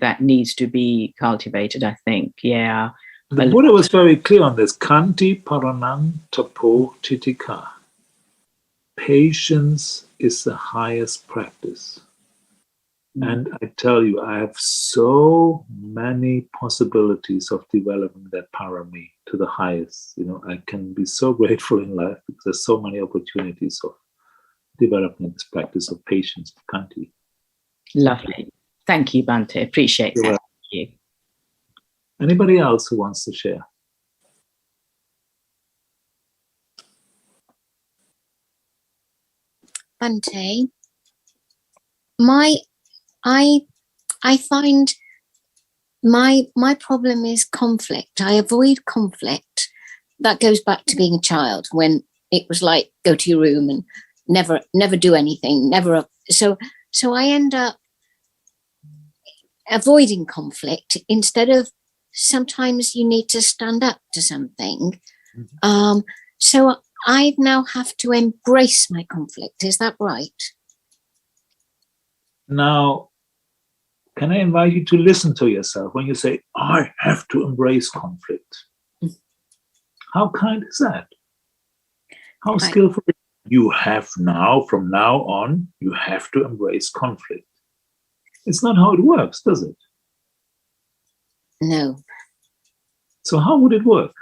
that needs to be cultivated. I think, yeah. The Buddha was very clear on this. Kanti paranang tapo titika. Patience is the highest practice. And I tell you, I have so many possibilities of developing that parami to the highest. I can be so grateful in life because there's so many opportunities of developing this practice of patience, Kanti. Lovely. Thank you, Bhante. Appreciate that. Thank you. Anybody else who wants to share? Bhante, I find my problem is conflict. I avoid conflict. That goes back to being a child when it was like, go to your room and never do anything, never. So I end up avoiding conflict instead of sometimes you need to stand up to something. So I now have to embrace my conflict. Is that right? Now, can I invite you to listen to yourself when you say, I have to embrace conflict? How kind is that? How skillful? You have now, from now on, you have to embrace conflict. It's not how it works, does it? No. So how would it work?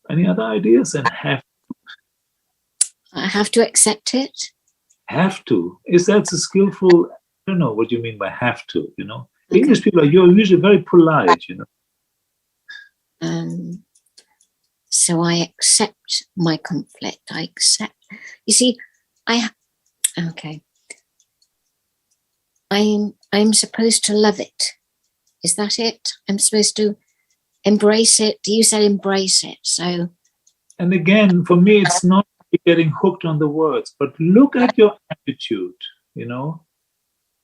Any other ideas? And I have to accept it. Have to. Is that a skillful? I don't know what you mean by have to, Okay. English people you're usually very polite, So I accept my conflict. I accept. You see, I'm supposed to love it. Is that it? I'm supposed to embrace it. You said embrace it. So. And again, for me, it's not getting hooked on the words, but look at your attitude,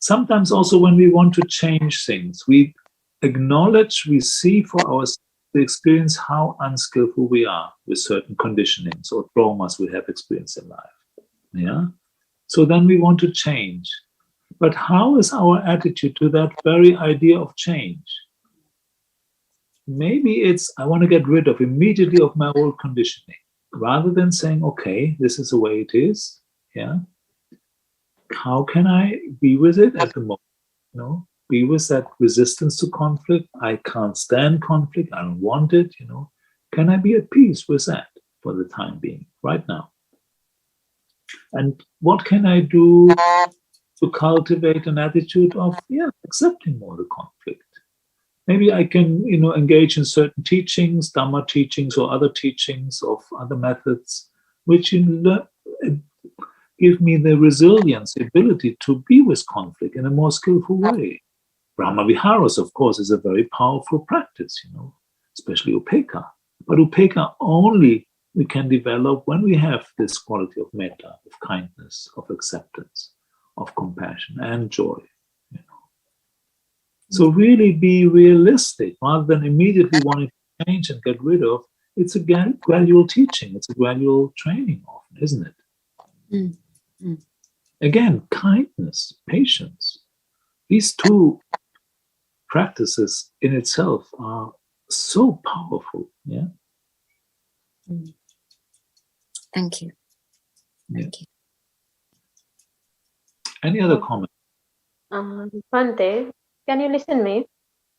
Sometimes also when we want to change things, we acknowledge, we see for ourselves the experience how unskillful we are with certain conditionings or traumas we have experienced in life. Yeah. So then we want to change. But how is our attitude to that very idea of change? Maybe it's, I want to get rid of immediately of my old conditioning, rather than saying, okay, this is the way it is. Yeah. How can I be with it at the moment? Be with that resistance to conflict. I can't stand conflict. I don't want it. Can I be at peace with that for the time being, right now? And what can I do to cultivate an attitude of, accepting more the conflict? Maybe I can, engage in certain teachings, Dhamma teachings or other teachings of other methods, which give me the resilience, the ability to be with conflict in a more skillful way. Brahma Viharas, of course, is a very powerful practice, especially Upekkha. But Upekkha only we can develop when we have this quality of metta, of kindness, of acceptance, of compassion and joy. So really be realistic rather than immediately wanting to change and get rid of. It's a gradual teaching. It's a gradual training often, isn't it? Mm. Mm. Again, kindness, patience. These two practices in itself are so powerful. Yeah. Mm. Thank you. Thank you. Any other comment? Bhante, can you listen me?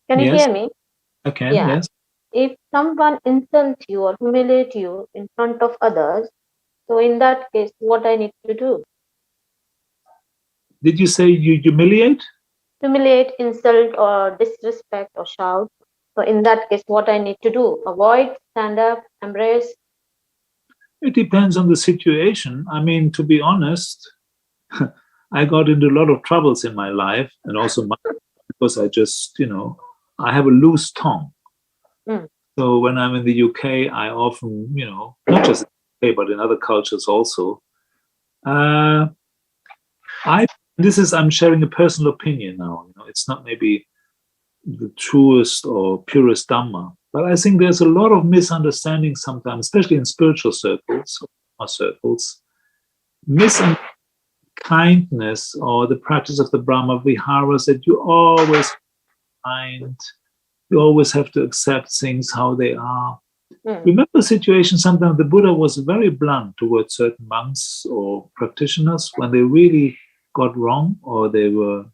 Can you Yes, hear me? I can. Yeah. Yes. If someone insults you or humiliate you in front of others, so in that case, what I need to do? Did you say you humiliate? Humiliate, insult, or disrespect, or shout. So in that case, what I need to do? Avoid, stand up, embrace. It depends on the situation. I mean, to be honest, I got into a lot of troubles in my life, and also because I just, I have a loose tongue. Mm. So when I'm in the UK, I often, not just in the UK, but in other cultures also, I'm sharing a personal opinion now. It's not maybe the truest or purest Dhamma, but I think there's a lot of misunderstanding sometimes, especially in spiritual circles or circles, kindness or the practice of the Brahma Viharas, that you always find, you always have to accept things how they are. Mm. Remember a situation, sometimes the Buddha was very blunt towards certain monks or practitioners when they really got wrong or they were,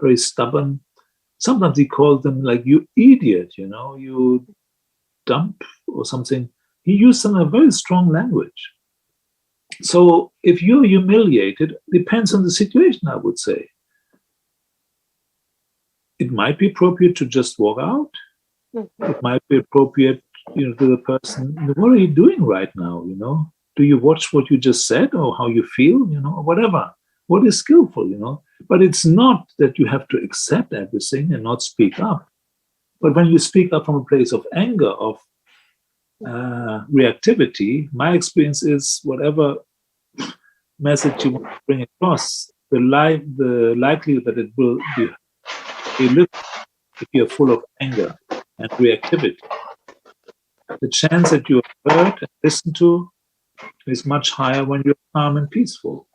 very stubborn. Sometimes he called them like, you idiot, you dump or something. He used some very strong language. So if you're humiliated, depends on the situation, I would say. It might be appropriate to just walk out. It might be appropriate, to the person, what are you doing right now? Do you watch what you just said or how you feel, or whatever? What is skillful, But it's not that you have to accept everything and not speak up. But when you speak up from a place of anger, of reactivity, my experience is whatever message you want to bring across, the likelihood that it will be if you're full of anger and reactivity. The chance that you are heard and listened to is much higher when you're calm and peaceful.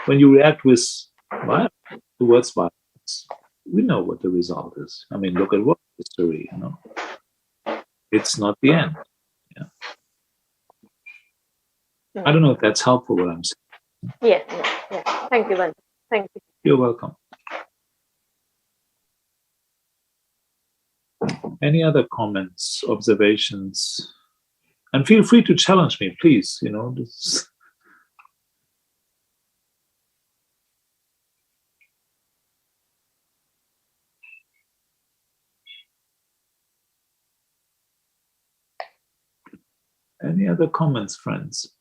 When you react with violence towards violence, we know what the result is. I mean, look at world history. It's not the end. Yeah. I don't know if that's helpful what I'm saying. Yeah. Thank you, Bhante. Thank you. You're welcome. Any other comments, observations? And feel free to challenge me, please. Any other comments, friends?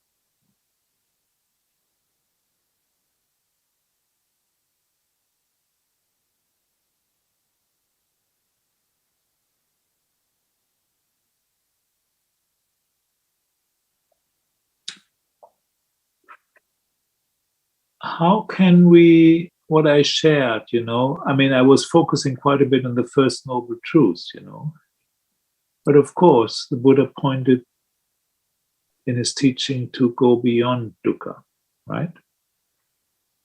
How can we, what I shared, I was focusing quite a bit on the first noble truths, But of course, the Buddha pointed in his teaching to go beyond dukkha, right?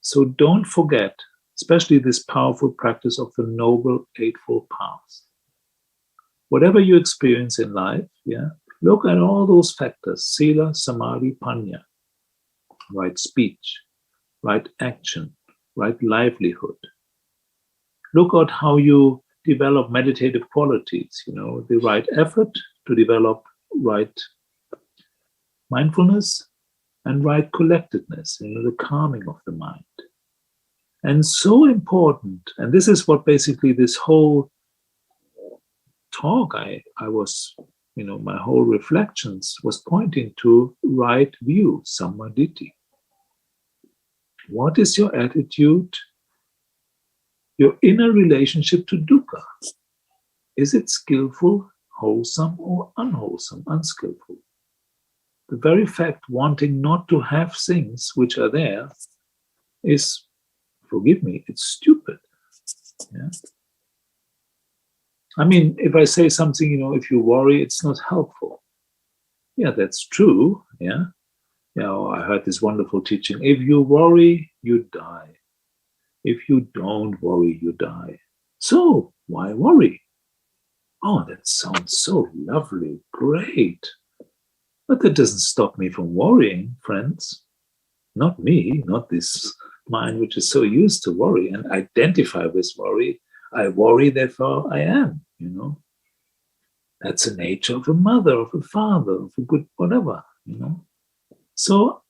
So don't forget, especially this powerful practice of the Noble Eightfold Paths. Whatever you experience in life, look at all those factors, sila, samadhi, panya, right speech, right action, right livelihood. Look at how you develop meditative qualities, the right effort to develop right mindfulness and right collectedness, the calming of the mind. And so important, and this is what basically this whole talk I was, my whole reflections was pointing to right view, sammaditthi. What is your attitude, your inner relationship to dukkha? Is it skillful, wholesome, or unwholesome, unskillful? The very fact wanting not to have things which are there is, forgive me, it's stupid. Yeah? I mean, if I say something, if you worry, it's not helpful. Yeah, that's true. Yeah. I heard this wonderful teaching. If you worry, you die. If you don't worry, you die. So why worry? Oh, that sounds so lovely. Great. But that doesn't stop me from worrying, friends. Not me, not this mind which is so used to worry and identify with worry. I worry, therefore I am, That's the nature of a mother, of a father, of a good whatever, So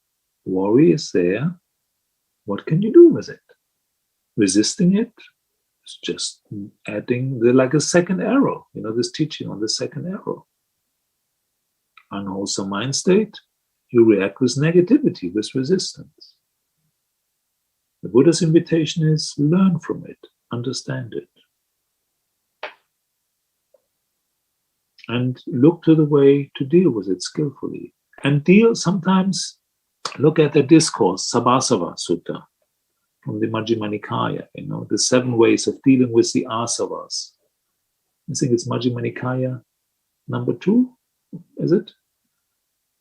worry is there. What can you do with it? Resisting it is just adding like a second arrow, this teaching on the second arrow. Unwholesome mind state, you react with negativity, with resistance. The Buddha's invitation is learn from it, understand it. And look to the way to deal with it skillfully. And sometimes look at the discourse, Sabasava Sutta, from the Majjhima Nikaya, the 7 ways of dealing with the asavas. I think it's Majjhima Nikaya number 2, is it?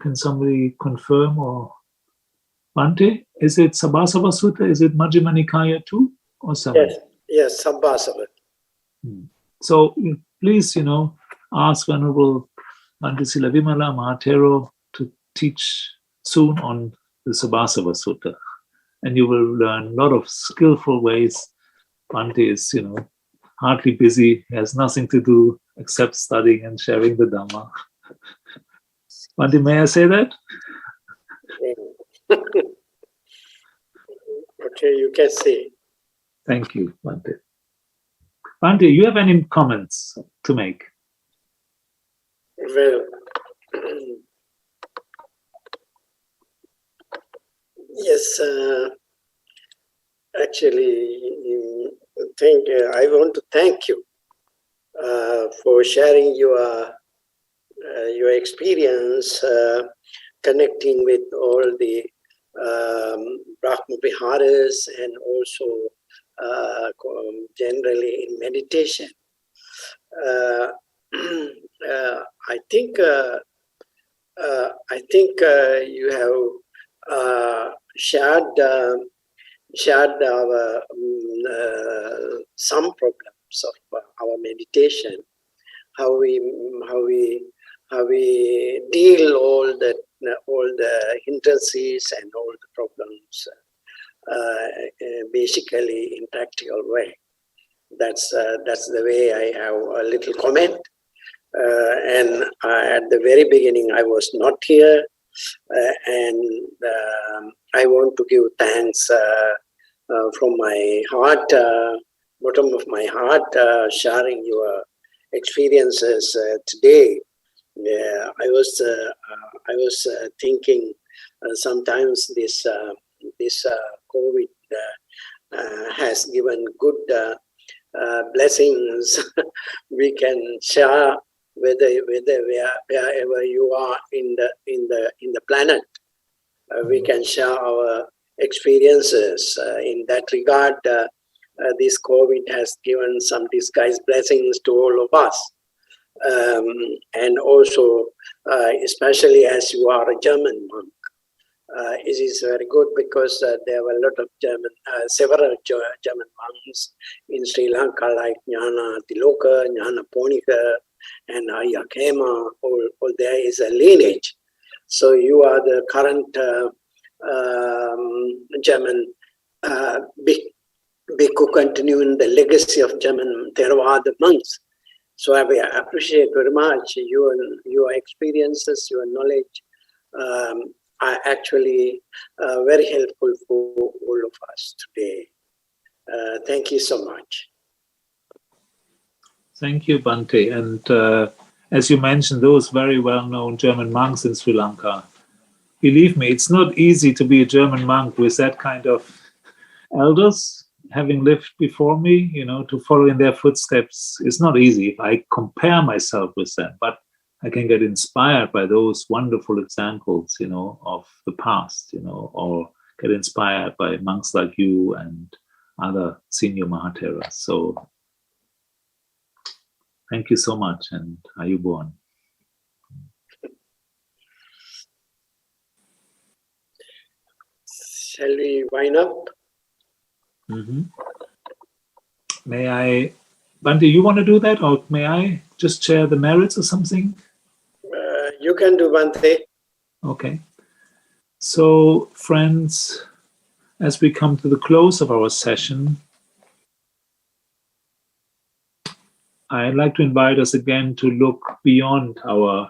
Can somebody confirm or Bhante? Is it Sabasava Sutta? Is it Majjhima Nikaya 2 or 7? Yes, Sabasava. So please, ask Venerable Bhante Sila Vimala Mahatero to teach soon on the Sabasava Sutta. And you will learn a lot of skillful ways. Bhante is, hardly busy, he has nothing to do except studying and sharing the Dhamma. Bhante, may I say that? Okay, you can say. Thank you, Bhante. Bhante, you have any comments to make? Well, yes, actually, I want to thank you for sharing your experience connecting with all the Brahma Viharas and also generally in meditation. I think you have shared our some problems of our meditation, how we deal all the hindrances and all the problems basically in practical way. That's the way I have a little comment. And at the very beginning, I was not here, and I want to give thanks from my heart, bottom of my heart, sharing your experiences today. I was thinking sometimes this COVID has given good blessings. We can share wherever you are in the planet. We can share our experiences. In that regard, this COVID has given some disguised blessings to all of us. And also, especially as you are a German monk, it is very good because there were a lot of several German monks in Sri Lanka, like Jnana Tiloka, Jnana Ponika, and Ayakema. All there is a lineage. So you are the current German bhikkhu continuing the legacy of German Theravada monks. So I appreciate very much your experiences, your knowledge are actually very helpful for all of us today. Thank you so much. Thank you, Bhante. And as you mentioned, those very well-known German monks in Sri Lanka, believe me, it's not easy to be a German monk with that kind of elders having lived before me, to follow in their footsteps. It's not easy if I compare myself with them, but I can get inspired by those wonderful examples, of the past, or get inspired by monks like you and other senior Mahatheras. So Thank you so much, and Ayubowan. Shall we wind up? May I, Bhante, you want to do that, or may I just share the merits or something? You can do, Bhante. Okay. So, friends, as we come to the close of our session, I'd like to invite us again to look beyond our,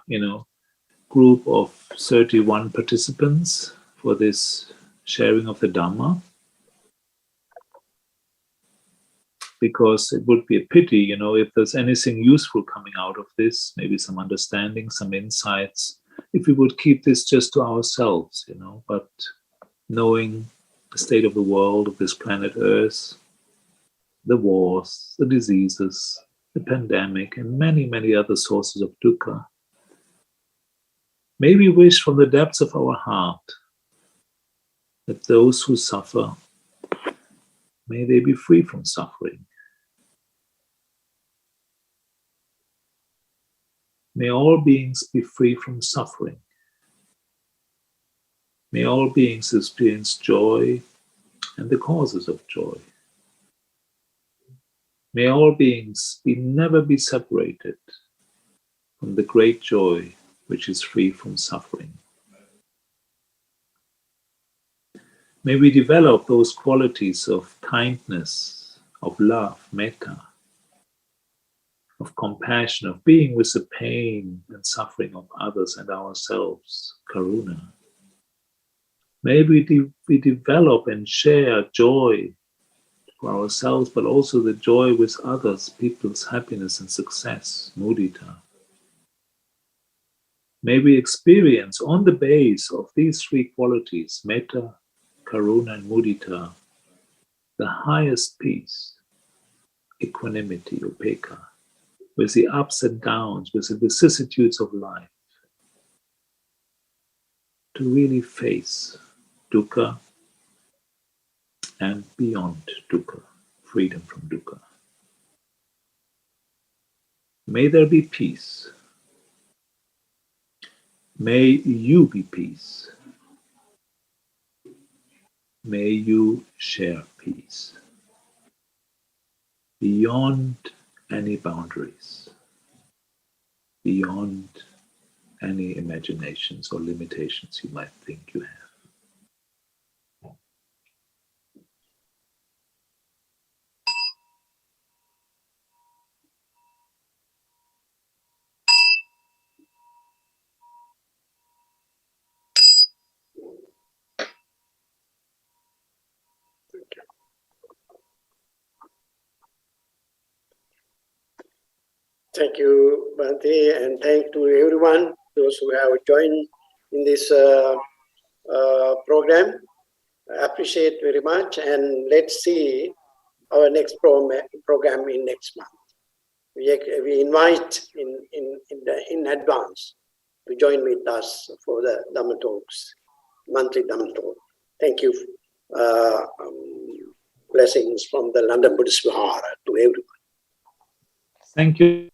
group of 31 participants for this sharing of the Dhamma. Because it would be a pity, if there's anything useful coming out of this, maybe some understanding, some insights, if we would keep this just to ourselves, but knowing the state of the world, of this planet Earth, the wars, the diseases, the pandemic, and many, many other sources of dukkha, may we wish from the depths of our heart that those who suffer, may they be free from suffering. May all beings be free from suffering. May all beings experience joy and the causes of joy. May all beings never be separated from the great joy which is free from suffering. May we develop those qualities of kindness, of love, metta, of compassion, of being with the pain and suffering of others and ourselves, karuna. May we develop and share joy for ourselves, but also the joy with others, people's happiness and success, mudita. May we experience on the base of these three qualities, metta, karuna, and mudita, the highest peace, equanimity, upekkha, with the ups and downs, with the vicissitudes of life, to really face dukkha and beyond dukkha, freedom from dukkha. May there be peace. May you be peace. May you share peace beyond any boundaries, beyond any imaginations or limitations you might think you have. Thank you, Bhante, and thank to everyone, those who have joined in this program. I appreciate very much, and let's see our next program in next month. We invite in advance to join with us for the Dhamma Talks, monthly Dhamma Talk. Thank you. Blessings from the London Buddhist Vihara to everyone. Thank you.